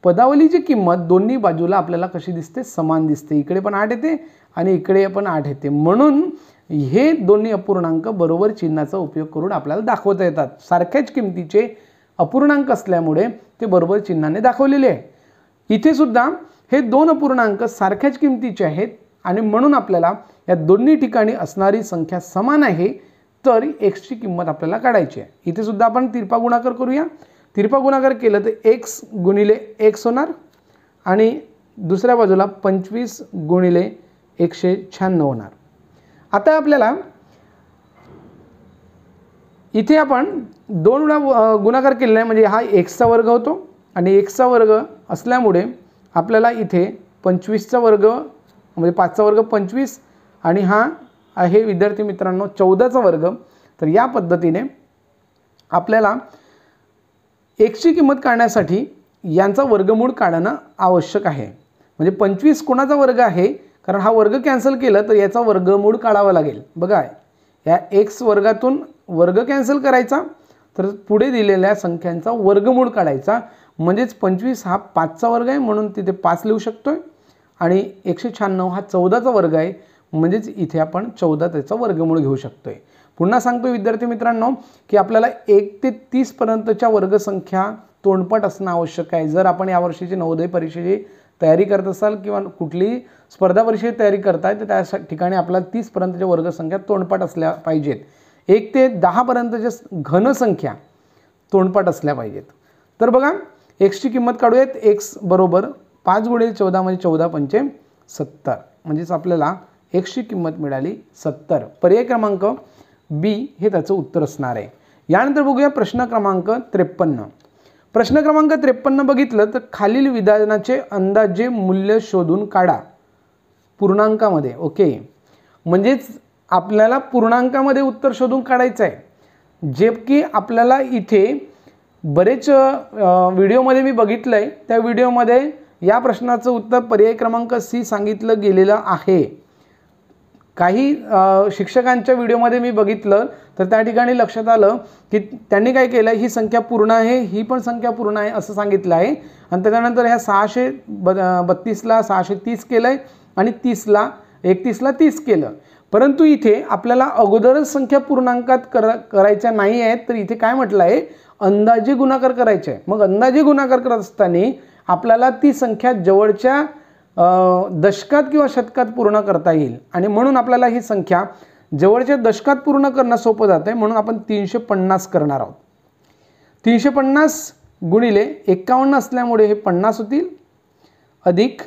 पदावलीची किंमत दोन्ही बाजूला आपल्याला कशी दिसते? समान दिसते। इकडे पण 8 येते आणि इकडे पण 8 येते, म्हणून हे दोन्ही अपूर्णांक बरोबर चिन्हाचा उपयोग करून आपल्याला दाखवता येतात। सारख्याच किमतीचे अपूर्णांक असल्यामुळे ते बरोबर चिन्हाने दाखवलेले आहे। इथे सुद्धा हे दोन अपूर्णांक सारख्याच किमतीचे आहेत आणि म्हणून आपल्याला या दोन्ही ठिकाणी असणारी संख्या समान आहे, तर एक्सची किंमत आपल्याला काढायची आहे। इथे सुद्धा आपण तिरपा गुणाकार करूया। तिरपा गुणाकार केलं तर एक्स गुणिले एक्स होणार आणि दुसऱ्या बाजूला 25 गुणिले 196 होणार। आता आपल्याला इथे आपण दोन वेळा गुणाकार केलेला आहे, म्हणजे हा एक्सचा वर्ग होतो आणि एक्सचा वर्ग असल्यामुळे आपल्याला इथे 25चा वर्ग म्हणजे 5चा वर्ग 25 आणि हा आहे विद्यार्थी मित्रांनो 14चा वर्ग। तर या पद्धतीने आपल्याला एक्सची किंमत काढण्यासाठी यांचा वर्गमूळ काढणं आवश्यक आहे। म्हणजे 25 कोणाचा वर्ग आहे, कारण हा वर्ग कॅन्सल केला तर याचा वर्गमूळ काढावा लागेल। बघा या एक्स वर्गातून वर्ग कॅन्सल करायचा, तर पुढे दिलेल्या संख्यांचा वर्गमूळ काढायचा। म्हणजेच 25 हा 5चा वर्ग आहे म्हणून तिथे 5 लिहू शकतोय आणि 196 हा 14चा वर्ग आहे म्हणजेच इथे आपण 14 त्याचा वर्गमूळ घेऊ शकतोय। पुन्हा सांगतो विद्यार्थी मित्रांनो की आपल्याला 1 ते 30 पर्यंतच्या वर्गसंख्या तोंडपाठ असणं आवश्यक आहे। जर आपण यावर्षीची नवोदय परीक्षेची तयारी करत असाल किंवा कुठलीही स्पर्धा परीक्षेची तयारी करताय तर त्या ठिकाणी आपल्याला 30 पर्यंतच्या वर्गसंख्या तोंडपाठ असल्या पाहिजेत। 1 ते 10 पर्यंतच्या घनसंख्या तोंडपाठ असल्या पाहिजेत। तर बघा एक्सची किंमत काढूयात। एक्स बरोबर 5 गुणिले 14 म्हणजे 14 पंचे 70 म्हणजेच आपल्याला एक्सची किंमत मिळाली 70। पर्याय क्रमांक बी हे त्याचं उत्तर असणार आहे। यानंतर बघूया प्रश्न क्रमांक 53। प्रश्न क्रमांक 53 बघितलं तर खालील विधानाचे अंदाजे मूल्य शोधून काढा पूर्णांकामध्ये। ओके, म्हणजेच आपल्याला पूर्णांकामध्ये उत्तर शोधून काढायचं आहे। जे की आपल्याला इथे बरेच व्हिडिओमध्ये मी बघितलंय, त्या व्हिडिओमध्ये या प्रश्नाचं उत्तर पर्याय क्रमांक सी सांगितलं गेलेलं आहे। काही शिक्षकांच्या व्हिडिओमध्ये मी बघितलं तर त्या ठिकाणी लक्षात आलं की त्यांनी काय केलं, ही संख्या पूर्ण आहे, ही पण संख्या पूर्ण आहे असं सांगितलं आहे आणि त्याच्यानंतर ह्या 632ला 630 केलं आहे आणि 31ला 30 केलं। परंतु इथे आपल्याला अगोदरच संख्या पूर्णांकात करायच्या नाही आहेत, तर इथे काय म्हटलं आहे, अंदाजे गुणाकार करायचे आहे। मग अंदाजे गुणाकार करत असताना आपल्याला ती संख्या जवळच्या दशकात किंवा शतकात पूर्ण करता येईल आणि म्हणून आपल्याला ही संख्या जवळच्या दशकात पूर्ण करणं सोपं जातं आहे, म्हणून आपण 350 करणार आहोत। 350 गुणिले 51 असल्यामुळे हे 50 होतील अधिक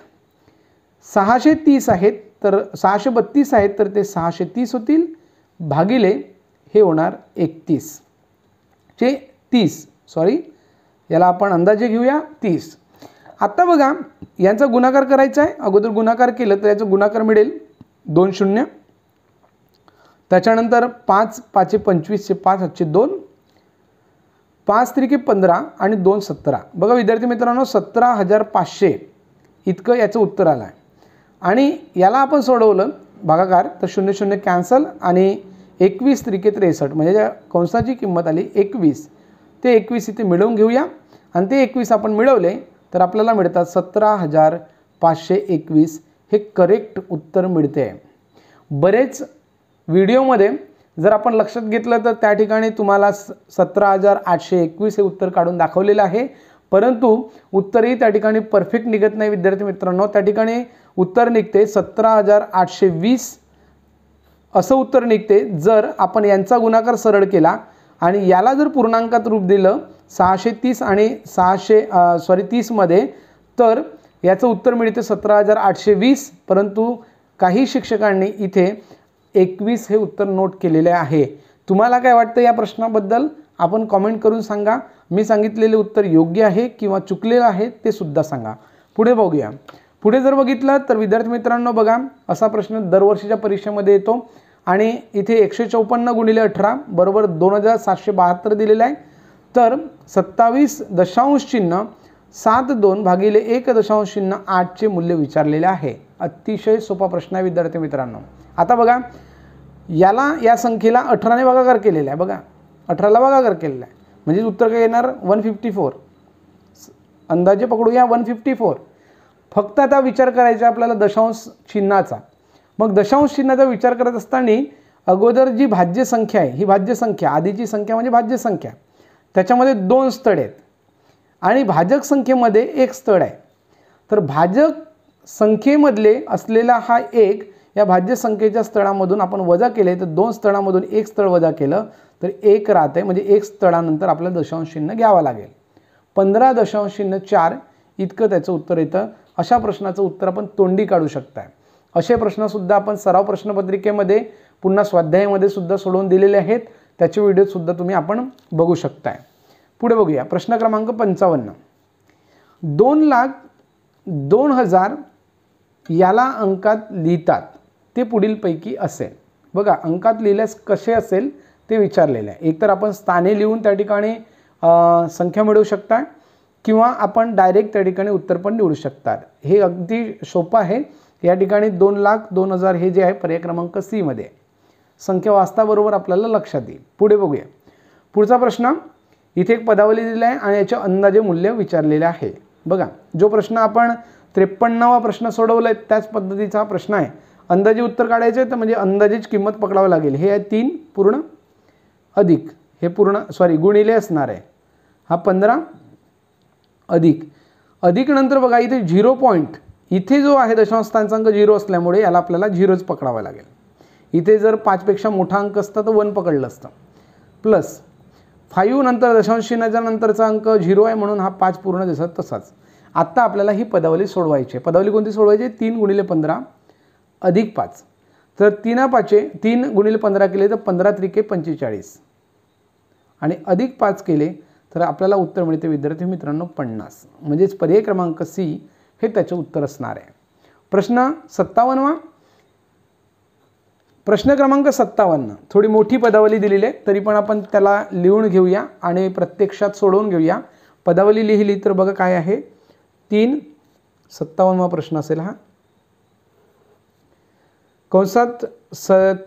630 आहेत तर 632 आहेत तर ते 630 होतील भागिले हे होणार 31 चे 30 याला आपण अंदाजे घेऊया 30। आता बघा यांचा गुणाकार करायचा आहे। अगोदर गुणाकार केलं तर याचा गुणाकार मिळेल 2 शून्य, त्याच्यानंतर 5 5 25 चे 5 हातचे 2, 5 त्रिके 15 आणि 2 17। बघा विद्यार्थी मित्रांनो 17,500 इतकं याचं उत्तर आलं आहे आणि याला आपण सोडवलं भागाकार तर 0 0 कॅन्सल आणि 21 त्रिके 63 म्हणजे या कंसाची किंमत आली 21। ते 21 इथे मिळवून घेऊया आणि ते 21 आपण मिळवले तर आपल्याला मिळतात 17,521 हे करेक्ट उत्तर मिळते। बरेच व्हिडिओमध्ये जर आपण लक्षात घेतलं तर त्या ठिकाणी तुम्हाला 17,821 हे उत्तर काढून दाखवलेलं आहे, परंतु उत्तरही त्या ठिकाणी परफेक्ट निघत नाही विद्यार्थी मित्रांनो। त्या ठिकाणी उत्तर निघते 17,820 असं उत्तर निघते जर आपण यांचा गुणाकार सरळ केला आणि याला जर पूर्णांकात रूप दिलं 630 आणि 30 मध्ये तर याचं उत्तर मिळते 17,820। परंतु काही शिक्षकांनी इथे 21 हे उत्तर नोट केलेले आहे। तुम्हाला काय वाटतं या प्रश्नाबद्दल आपण कमेंट करून सांगा। मी सांगितलेले उत्तर योग्य आहे किंवा चुकलेलं आहे ते सुद्धा सांगा। पुढे बघूया। पुढे जर बघितलं तर विद्यार्थी मित्रांनो बघा असा प्रश्न दरवर्षीच्या परीक्षेमध्ये येतो आणि इथे 154 गुणिले 18 बरोबर 2772 दिलेलं आहे। तर 27 दशांश चिन्ह 72 भागिले 1.08 चे मूल्य विचारलेले आहे। अतिशय सोपा प्रश्न आहे विद्यार्थी मित्रांनो। आता बघा याला या संख्येला 18 ने भागाकार केलेला आहे। बघा 18 ला भागाकार केलेला आहे म्हणजे उत्तर काय येणार 154। अंदाजे पकडूया 154। फक्त आता विचार करायचा आपल्याला दशांश चिन्हाचा। मग दशांश चिन्हाचा विचार करत असताना अगोदर जी भाज्य संख्या आहे ही भाज्य संख्या, आधीची संख्या म्हणजे भाज्य संख्या, त्याच्यामध्ये 2 स्थळ आहेत आणि भाजक संख्येमध्ये 1 स्थळ आहे। तर भाजक संख्येमधले असलेला हा 1 या भाज्य संख्येच्या स्थळामधून आपण वजा केले तर 2 स्थळामधून 1 स्थळ वजा केलं तर 1 राहते, म्हणजे 1 स्थळानंतर आपल्याला दशांश चिन्ह घ्यावं लागेल. 15.4 इतकं त्याचं उत्तर येतं. अशा प्रश्नाचं उत्तर आपण तोंडी काढू शकताय. असे प्रश्नसुद्धा आपण सराव प्रश्नपत्रिकेमध्ये पुन्हा स्वाध्यायामध्ये सुद्धा सोडवून दिलेले आहेत. त्याचे व्हिडिओसुद्धा तुम्ही आपण बघू शकताय. पुढे बघूया प्रश्न क्रमांक 55. 2,02,000 याला अंकात लिहितात ते पुढीलपैकी असेल. बघा अंकात लिहिल्यास कसे असेल ते विचारलेले आहे. एकतर आपण स्थाने लिहून त्या ठिकाणी संख्या मिळवू शकता किंवा आपण डायरेक्ट त्या ठिकाणी उत्तर पण निवडू शकतात. हे अगदी सोपं आहे. या ठिकाणी 2,02,000 हे जे आहे पर्याय क्रमांक सी मध्ये संख्या वाचताबरोबर आपल्याला लक्षात येईल. पुढे बघूया पुढचा प्रश्न. इथे एक पदावली दिली आहे आणि याचे अंदाजे मूल्य विचारलेले आहे. बघा जो प्रश्न आपण 53वा प्रश्न सोडवलाय त्याच पद्धतीचा प्रश्न आहे. अंदाजे उत्तर काढायचे तर म्हणजे अंदाजेच किंमत पकडावी लागेल. हे आहे 3 पूर्ण अधिक हे पूर्ण गुणिले असणार आहे. हा 15 अधिक अधिक नंतर बघा इथे 0 पॉईंट इथे जो आहे दशांश स्थानांक 0 असल्यामुळे याला आपल्याला 0च पकडावा लागेल. इथे जर 5 पेक्षा मोठा अंक असता तर 1 पकडलं असतं. प्लस 5 नंतर दशांश चिन्हाच्या नंतरचा अंक 0 आहे म्हणून हा 5 पूर्ण दिसत तसाच. आत्ता आपल्याला ही पदावली सोडवायची आहे. पदावली कोणती सोडवायची? 3 × 15 अधिक 5. तर 3 × 15 केले तर 15 त्रिके 45 आणि अधिक 5 केले तर आपल्याला उत्तर मिळते विद्यार्थी मित्रांनो 50. म्हणजेच पर्याय क्रमांक सी हे त्याचे उत्तर असणार आहे. प्रश्न 57. प्रश्न क्रमांक 57 थोडी मोठी पदावली दिलेली आहे तरी पण आपण त्याला लिहून घेऊया आणि प्रत्यक्षात सोडवून घेऊया. पदावली लिहिली तर बघा काय आहे 57वा प्रश्न असेल हा. कंसात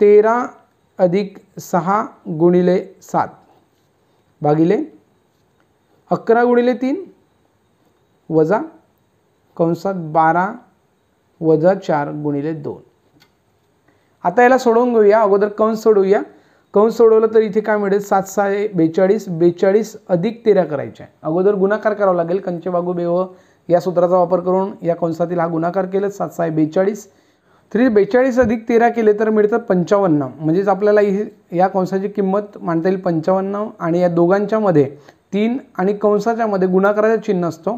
13 अधिक 6 गुणिले 7 भागिले 11 गुणिले 3 वजा कंसात 12 वजा 4 गुणिले 2. आता याला सोडवून घेऊया. अगोदर कंस सोडवूया. कंस सोडवलं तर इथे काय मिळेल 7 × 6 = 42 42 अधिक 13 करायचे आहे. अगोदर गुणाकार करावा लागेल. कंचे बागू बेव या सूत्राचा वापर करून या कंसातील हा गुणाकार केला 7 × 6 = 42. तरी 42 अधिक 13 केले तर मिळतात 55. म्हणजेच आपल्याला या कंसाची किंमत मांडता येईल 55 आणि या दोघांच्या मध्ये 3 आणि कंसाच्या मध्ये गुणाकाराचं चिन्ह असतो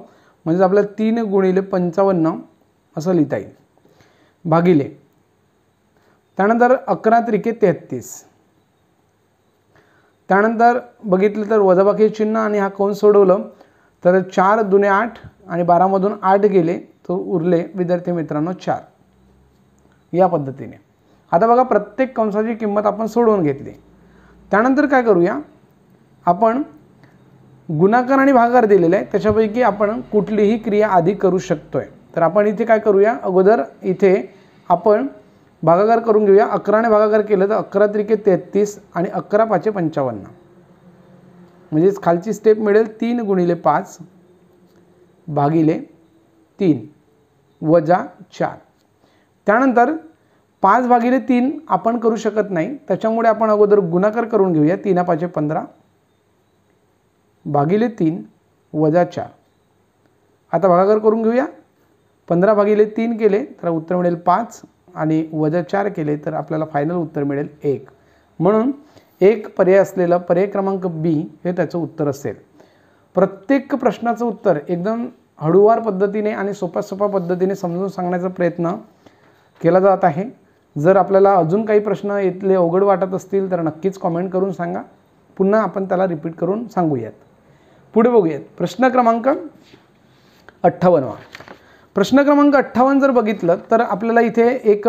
म्हणजेच आपल्याला 3 × 55 असं लिहिता येईल भागिले त्यानंतर 11 त्रिके 33. त्यानंतर बघितलं तर वजाबाकी चिन्ह आणि हा कंस सोडवलं तर 4 × 8 आणि 12 मधून 8 गेले तर उरले विद्यार्थी मित्रांनो 4 या पद्धतीने. आता बघा प्रत्येक कंसाची किंमत आपण सोडवून घेतली. त्यानंतर काय करूया आपण गुणाकार आणि भागाकार दिलेला आहे त्याच्यापैकी आपण कुठलीही क्रिया आधी करू शकतोय. तर आपण इथे काय करूया अगोदर इथे आपण भागाकार करून घेऊया. 11 ने भागाकार केलं तर 11 त्रिके 33 आणि 11 × 5 = 55. म्हणजेच खालची स्टेप मिळेल 3 × 5 भागिले 3 वजा 4. त्यानंतर 5 भागिले 3 आपण करू शकत नाही त्याच्यामुळे आपण अगोदर गुणाकार करून घेऊया. 3 × 5 = 15 भागिले 3 वजा 4. आता भागाकार करून घेऊया. 15 भागिले 3 केले तर उत्तर मिळेल 5 आणि वजा 4 केले तर आपल्याला फायनल उत्तर मिळेल 1. म्हणून एक पर्याय असलेला पर्याय क्रमांक बी हे त्याचं उत्तर असेल. प्रत्येक प्रश्नाचं उत्तर एकदम हळूवार पद्धतीने आणि सोप्या पद्धतीने समजून सांगण्याचा प्रयत्न केला जात आहे. जर आपल्याला अजून काही प्रश्न इथले अवघड वाटत असतील तर नक्कीच कमेंट करून सांगा. पुन्हा आपण त्याला रिपीट करून सांगूयात. पुढे बघूयात प्रश्न क्रमांक 58. प्रश्न क्रमांक 58 जर बघितलं तर आपल्याला इथे एक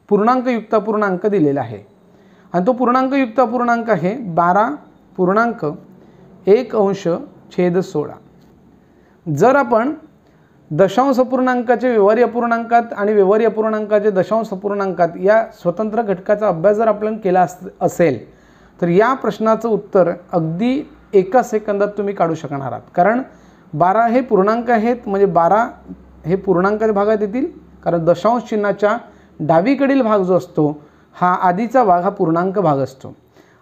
पूर्णांकयुक्त अपूर्णांक दिलेला आहे आणि तो पूर्णांकयुक्त अपूर्णांक आहे 12.1/16. जर आपण दशांश अपूर्णांकाचे व्यवहारी अपूर्णांकात आणि व्यवहारी अपूर्णांकाचे दशांश अपूर्णांकात या स्वतंत्र घटकाचा अभ्यास जर आपण केला असेल तर या प्रश्नाचं उत्तर अगदी एका सेकंदात तुम्ही काढू शकणार आहात. कारण 12 हे पूर्णांक आहेत म्हणजे 12 हे पूर्णांकाच्या भागात येतील कारण दशांश चिन्हाच्या डावीकडील भाग जो असतो हा आधीचा भाग हा पूर्णांक भाग असतो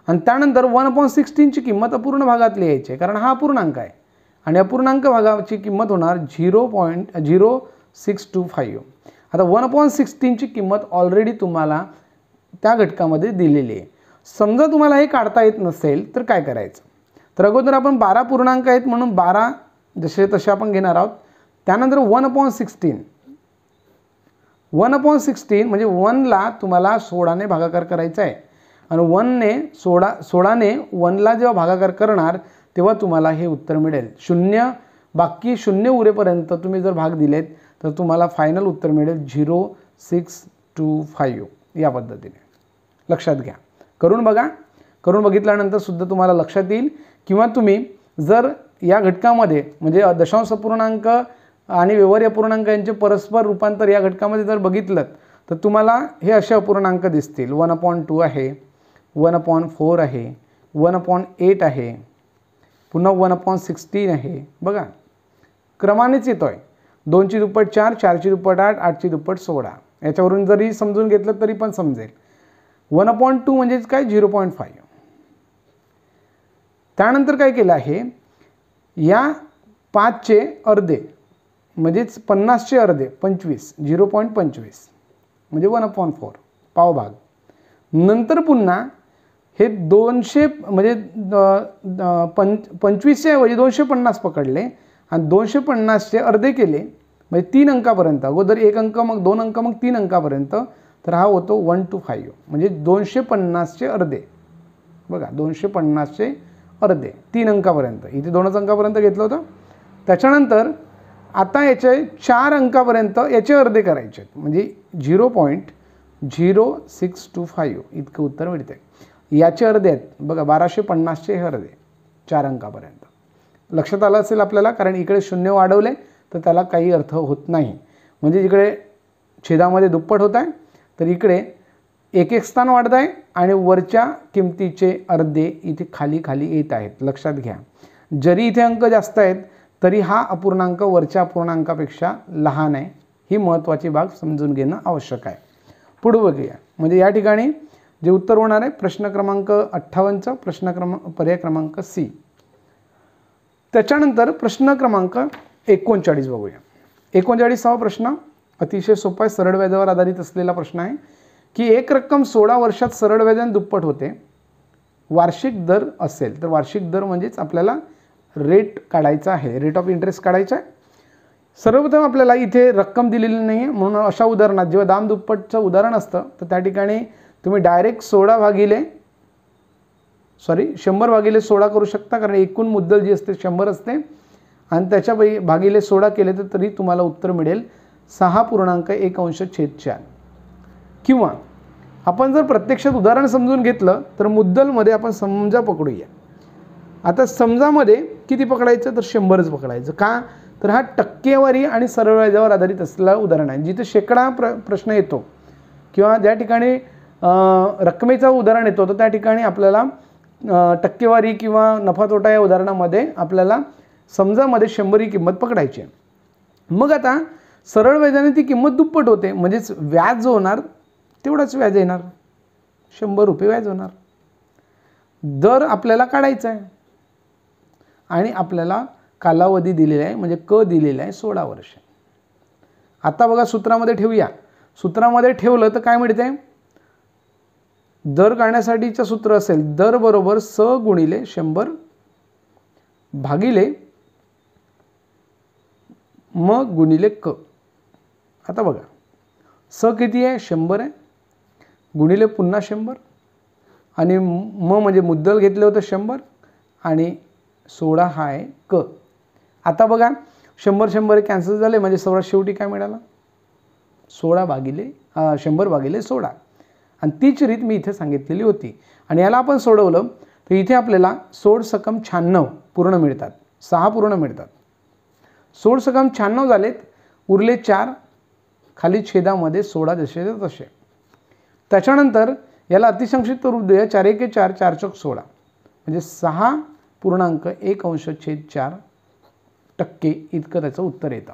आणि त्यानंतर 1/16 ची किंमत अपूर्ण भागात लिहायची कारण हा अपूर्णांक आहे आणि अपूर्णांक भागाची किंमत होणार 0.0625. आता 1/16 ची किंमत ऑलरेडी तुम्हाला त्या घटकामध्ये दिलेली आहे. समजा तुम्हाला हे काढता येत नसेल तर काय करायचं, तर अगोदर आपण 12 पूर्णांक आहेत म्हणून 12 जसे तसे आपण घेणार आहोत. त्यानंतर 1/16 म्हणजे 1ला तुम्हाला 16ने भागाकार करायचा आहे आणि 16ने 1ला जेव्हा भागाकार करणार तेव्हा तुम्हाला हे उत्तर मिळेल. बाकी शून्य उरेपर्यंत तुम्ही जर भाग दिलेत तर तुम्हाला फायनल उत्तर मिळेल 0625 या पद्धतीने. लक्षात घ्या, करून बघा. करून बघितल्यानंतर सुद्धा तुम्हाला लक्षात येईल. किंवा तुम्ही जर या घटकामध्ये म्हणजे दशांश अपूर्णांक आणि व्यवहार्य अपूर्णांक यांचे परस्पर रूपांतर या घटकामध्ये जर बघितलं तर तुम्हाला हे असे अपूर्णांक दिसतील. 1/2 आहे, 1/4 आहे, 1/8 आहे, पुन्हा 1/16 आहे. बघा क्रमानेच येतो आहे. 2ची दुप्पट 4, 4ची दुप्पट 8, 8ची दुप्पट 16. याच्यावरून जरी समजून घेतलं तरी पण समजेल. 1/2 म्हणजेच काय 0.5. त्यानंतर काय केलं आहे, या 5चे अर्धे म्हणजेच 50चे अर्धे 25, 0.25 म्हणजे 1/4 पावभाग. नंतर पुन्हा हे 200 म्हणजे 25चे ऐवजी 250 पकडले आणि 250चे अर्धे केले म्हणजे 3 अंकापर्यंत. अगोदर 1 अंक, मग 2 अंक, मग 3 अंकापर्यंत. तर हा होतो 1/5 म्हणजे 250चे अर्धे. बघा 250चे अर्धे 3 अंकापर्यंत. इथे 2च अंकापर्यंत घेतलं होतं. त्याच्यानंतर आता याचे 4 अंकापर्यंत याचे अर्धे करायचे म्हणजे 0.0625 इतकं उत्तर मिळते. याचे अर्धे आहेत बघा 1250चे हे अर्धे 4 अंकापर्यंत. लक्षात आलं असेल आपल्याला, कारण इकडे शून्य वाढवले तर त्याला काही अर्थ होत नाही. म्हणजे इकडे छेदामध्ये दुप्पट होत आहे तर इकडे एक स्थान वाढत आहे आणि वरच्या किमतीचे अर्धे इथे खाली खाली येत आहेत. लक्षात घ्या, जरी इथे अंक जास्त आहेत तरी हा अपूर्णांक वरच्या अपूर्णांकापेक्षा लहान आहे. ही महत्त्वाची बाब समजून घेणं आवश्यक आहे. पुढे बघूया. म्हणजे या ठिकाणी जे उत्तर होणार आहे प्रश्न क्रमांक 58चा पर्याय क्रमांक सी. त्याच्यानंतर प्रश्न क्रमांक 39 बघूया. 39वा प्रश्न अतिशय सोपा आहे, सरळ व्याजावर आधारित असलेला प्रश्न आहे की एक रक्कम 16 वर्षात सरळ व्याजाने दुप्पट होते, वार्षिक दर असेल तर वार्षिक दर म्हणजेच आपल्याला रेट काढायचा आहे, रेट ऑफ इंटरेस्ट काढायचा आहे. सर्वप्रथम आपल्याला इथे रक्कम दिलेली नाही आहे म्हणून अशा उदाहरणात जेव्हा दाम दुप्पटचं उदाहरण असतं तर त्या ठिकाणी तुम्ही डायरेक्ट 100 भागिले 16 करू शकता, कारण एकूण मुद्दल जी असते 100 असते आणि त्याच्या भागिले 16 केले तर तरी तुम्हाला उत्तर मिळेल 6.1/4. किंवा आपण जर प्रत्यक्षात उदाहरण समजून घेतलं तर मुद्दलमध्ये आपण समजा पकडूया. आता समजामध्ये किती पकडायचं तर 100च पकडायचं. का तर हा टक्केवारी आणि सरळ व्याजावर आधारित असलेला उदाहरण आहे. जिथे शेकडा प्रश्न येतो किंवा ज्या ठिकाणी रकमेचं उदाहरण येतो तर त्या ठिकाणी आपल्याला टक्केवारी किंवा नफा तोटा या उदाहरणामध्ये आपल्याला समजामध्ये 100 ही किंमत पकडायची आहे. मग आता सरळ व्याजाने ती किंमत दुप्पट होते म्हणजेच व्याज जो होणार तेवढाच व्याज येणार, 100 रुपये व्याज होणार. दर आपल्याला काढायचा आहे आणि आपल्याला कालावधी दिलेला आहे म्हणजे क दिलेला आहे 16 वर्ष. आता बघा सूत्रामध्ये ठेवूया. सूत्रामध्ये ठेवलं तर काय मिळते, दर काढण्यासाठीचं सूत्र असेल दर बरोबर स गुणिले 100 भागिले म गुणिले क. आता बघा स किती आहे 100 आहे गुणिले पुन्हा 100 आणि म म्हणजे मुद्दल घेतलं होतं 100 आणि 16 हा आहे क. आता बघा 100 कॅन्सल झाले म्हणजे सर्वात शेवटी काय मिळालं 100 भागिले 16 आणि तीच रीत मी इथे सांगितलेली होती. आणि याला आपण सोडवलं तर इथे आपल्याला 16×96 पूर्ण मिळतात, 6 पूर्ण मिळतात. 16×96 झालेत, उरले 4 खाली छेदामध्ये 16 जसे तसे. त्याच्यानंतर याला अतिसंक्षिप्त रूप देऊया 4 × 4 4 × 16 म्हणजे 6.1/4% इतकं त्याचं उत्तर येतं.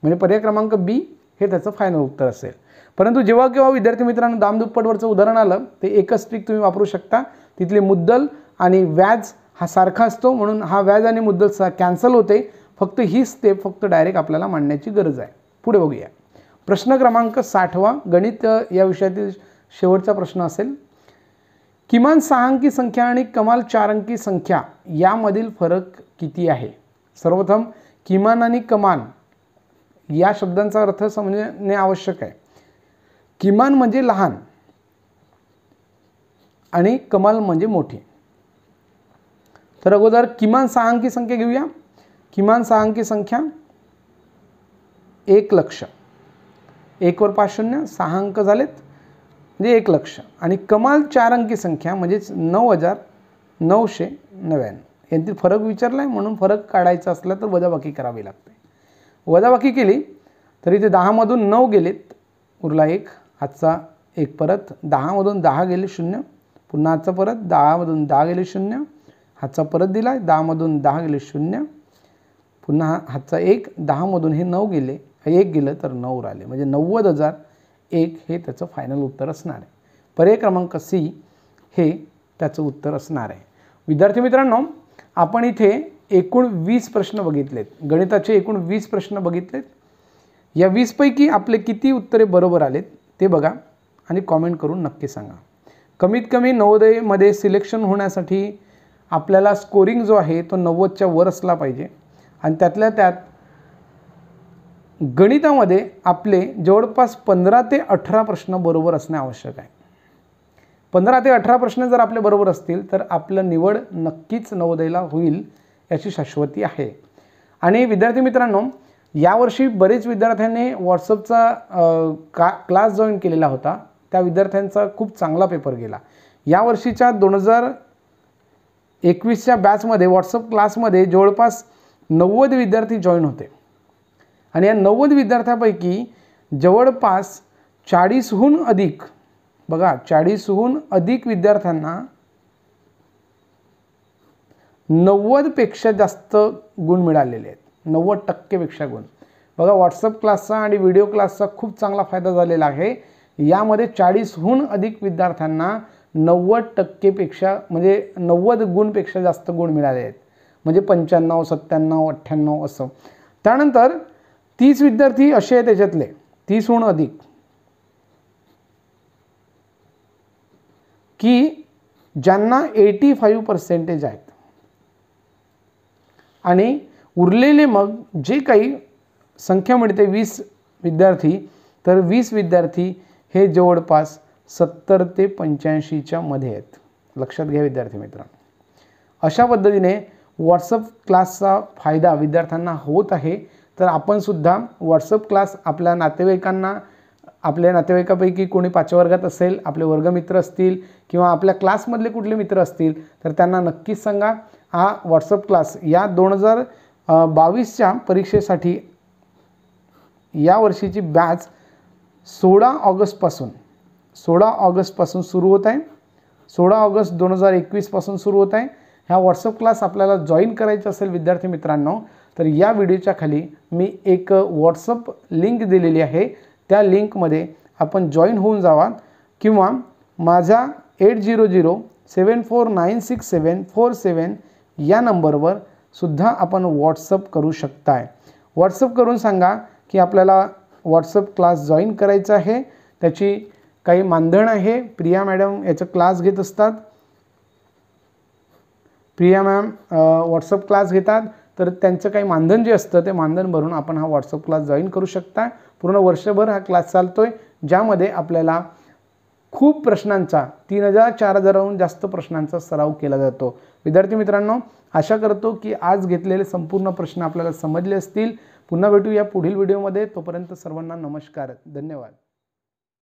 म्हणजे पर्याय क्रमांक बी हे त्याचं फायनल उत्तर असेल. परंतु जेव्हा केव्हा विद्यार्थी मित्रांनो दाम दुप्पटवरचं उदाहरण आलं ते एकच ट्रिक तुम्ही वापरू शकता. तिथली मुद्दल आणि व्याज हा सारखा असतो म्हणून हा व्याज आणि मुद्दल कॅन्सल होते. फक्त ही स्टेप डायरेक्ट आपल्याला मांडण्याची गरज आहे. पुढे बघूया. प्रश्न क्रमांक 60वा गणित या विषयातील शेवटचा प्रश्न असेल। किमान 6 अंकी संख्या आणि कमाल 4 अंकी संख्या यामधील फरक किती आहे? सर्वप्रथम किमान आणि कमाल या शब्दांचा अर्थ समजणे आवश्यक आहे। किमान म्हणजे लहान आणि कमाल म्हणजे मोठी। तर अगोदर किमान 6 अंकी संख्या घेऊया। किमान 6 अंकी संख्या 1 लक्ष, 1 वर 5 शून्य, 6 अंक झालेत म्हणजे 1 लक्ष। आणि कमाल 4 अंकी संख्या म्हणजेच 9999 यांतील फरक विचारला आहे, म्हणून फरक काढायचा असला तर वजाबाकी करावी लागते। वजाबाकी केली तर इथे 10 मधून 9 गेलेत, उरला 1, हातचा 1 परत, 10 मधून 10 गेले 0, पुन्हा हातचा परत, 10 मधून 10 गेले 0, हातचा परत दिला, 10 मधून 10 गेले 0, पुन्हा हातचा 1, 10 मधून हे 9 गेले, 1 गेलं तर 9 राहिले, म्हणजे 90,001 हे त्याचं फायनल उत्तर असणार आहे। पर्याय क्रमांक सी हे त्याचं उत्तर असणार आहे। विद्यार्थी मित्रांनो, आपण इथे एकूण 20 प्रश्न बघितलेत, गणिताचे एकूण 20 प्रश्न बघितलेत। या 20 पैकी आपले किती उत्तरे बरोबर आलेत ते बघा आणि कॉमेंट करून नक्की सांगा। कमीत कमी नवोदयमध्ये सिलेक्शन होण्यासाठी आपल्याला स्कोरिंग जो आहे तो 90च्या वर असला पाहिजे आणि त्यातल्या त्यात गणितामध्ये आपले जवळपास 15 ते 18 प्रश्न बरोबर असणे आवश्यक आहे। 15 ते 18 प्रश्न जर आपले बरोबर असतील तर आपलं निवड नक्कीच नवोदयला होईल याची शाश्वती आहे। आणि विद्यार्थी मित्रांनो, यावर्षी बरेच विद्यार्थ्यांनी व्हॉट्सअपचा क्लास जॉईन केलेला होता, त्या विद्यार्थ्यांचा खूप चांगला पेपर गेला। यावर्षीच्या 2021च्या बॅचमध्ये व्हॉट्सअप क्लासमध्ये जवळपास 90 विद्यार्थी जॉईन होते आणि या 90 विद्यार्थ्यांपैकी जवळपास 40हून अधिक, बघा 40हून अधिक विद्यार्थ्यांना 90 पेक्षा जास्त गुण मिळालेले आहेत, 90% पेक्षा गुण। बघा, व्हॉट्सअप क्लासचा आणि व्हिडिओ क्लासचा खूप चांगला फायदा झालेला आहे। यामध्ये 40हून अधिक विद्यार्थ्यांना 90% पेक्षा म्हणजे 90 गुणपेक्षा जास्त गुण मिळाले आहेत, म्हणजे 95, 97, 98 असं। त्यानंतर 30 विद्यार्थी असे आहेत त्याच्यातले 30हून अधिक की ज्यांना 85% आहेत आणि उरलेले मग जे काही संख्या मिळते 20 विद्यार्थी, तर 20 विद्यार्थी हे जवळपास 70 ते 85च्या मध्ये आहेत। लक्षात घ्या विद्यार्थी मित्रांनो, अशा पद्धतीने व्हॉट्सअप क्लासचा फायदा विद्यार्थ्यांना होत आहे। तर आपण सुद्धा व्हॉट्सअप क्लास आपल्या नातेवाईकांना, आपल्या नातेवाईकापैकी कोणी 5व्या वर्गात असेल, आपले वर्गमित्र असतील किंवा आपल्या क्लासमधले कुठले मित्र असतील तर त्यांना नक्कीच सांगा। हा व्हॉट्सअप क्लास या 2022च्या परीक्षेसाठी या वर्षीची बॅच 16 ऑगस्टपासून सुरू होत आहे। 16 ऑगस्ट 2021 पासून सुरू होत आहे। ह्या व्हॉट्सअप क्लास आपल्याला जॉईन करायचा असेल विद्यार्थी मित्रांनो, तर या व्हिडिओच्या खाली मी एक व्हॉट्सअप लिंक दिलेली आहे, त्या लिंकमध्ये आपण जॉईन होऊन जावा किंवा माझा 8007496747 या नंबरवर सुद्धा आपण व्हॉट्सअप करू शकताय। व्हॉट्सअप करून सांगा की आपल्याला व्हॉट्सअप क्लास जॉईन करायचा आहे, त्याची काही मानधन आहे। प्रिया मॅडम याचा क्लास घेत असतात, प्रिया मॅम व्हॉट्सअप क्लास घेतात, तर त्यांचं काही मानधन जे असतं ते मानधन भरून आपण हा व्हॉट्सअप क्लास जॉईन करू शकता। पूर्ण वर्षभर हा क्लास चालतोय, ज्यामध्ये आपल्याला खूप प्रश्नांचा 3000-4000हून जास्त प्रश्नांचा सराव केला जातो। विद्यार्थी मित्रांनो, आशा करतो की आज घेतलेले संपूर्ण प्रश्न आपल्याला समजले असतील। पुन्हा भेटू या पुढील व्हिडिओमध्ये, तोपर्यंत सर्वांना नमस्कार, धन्यवाद।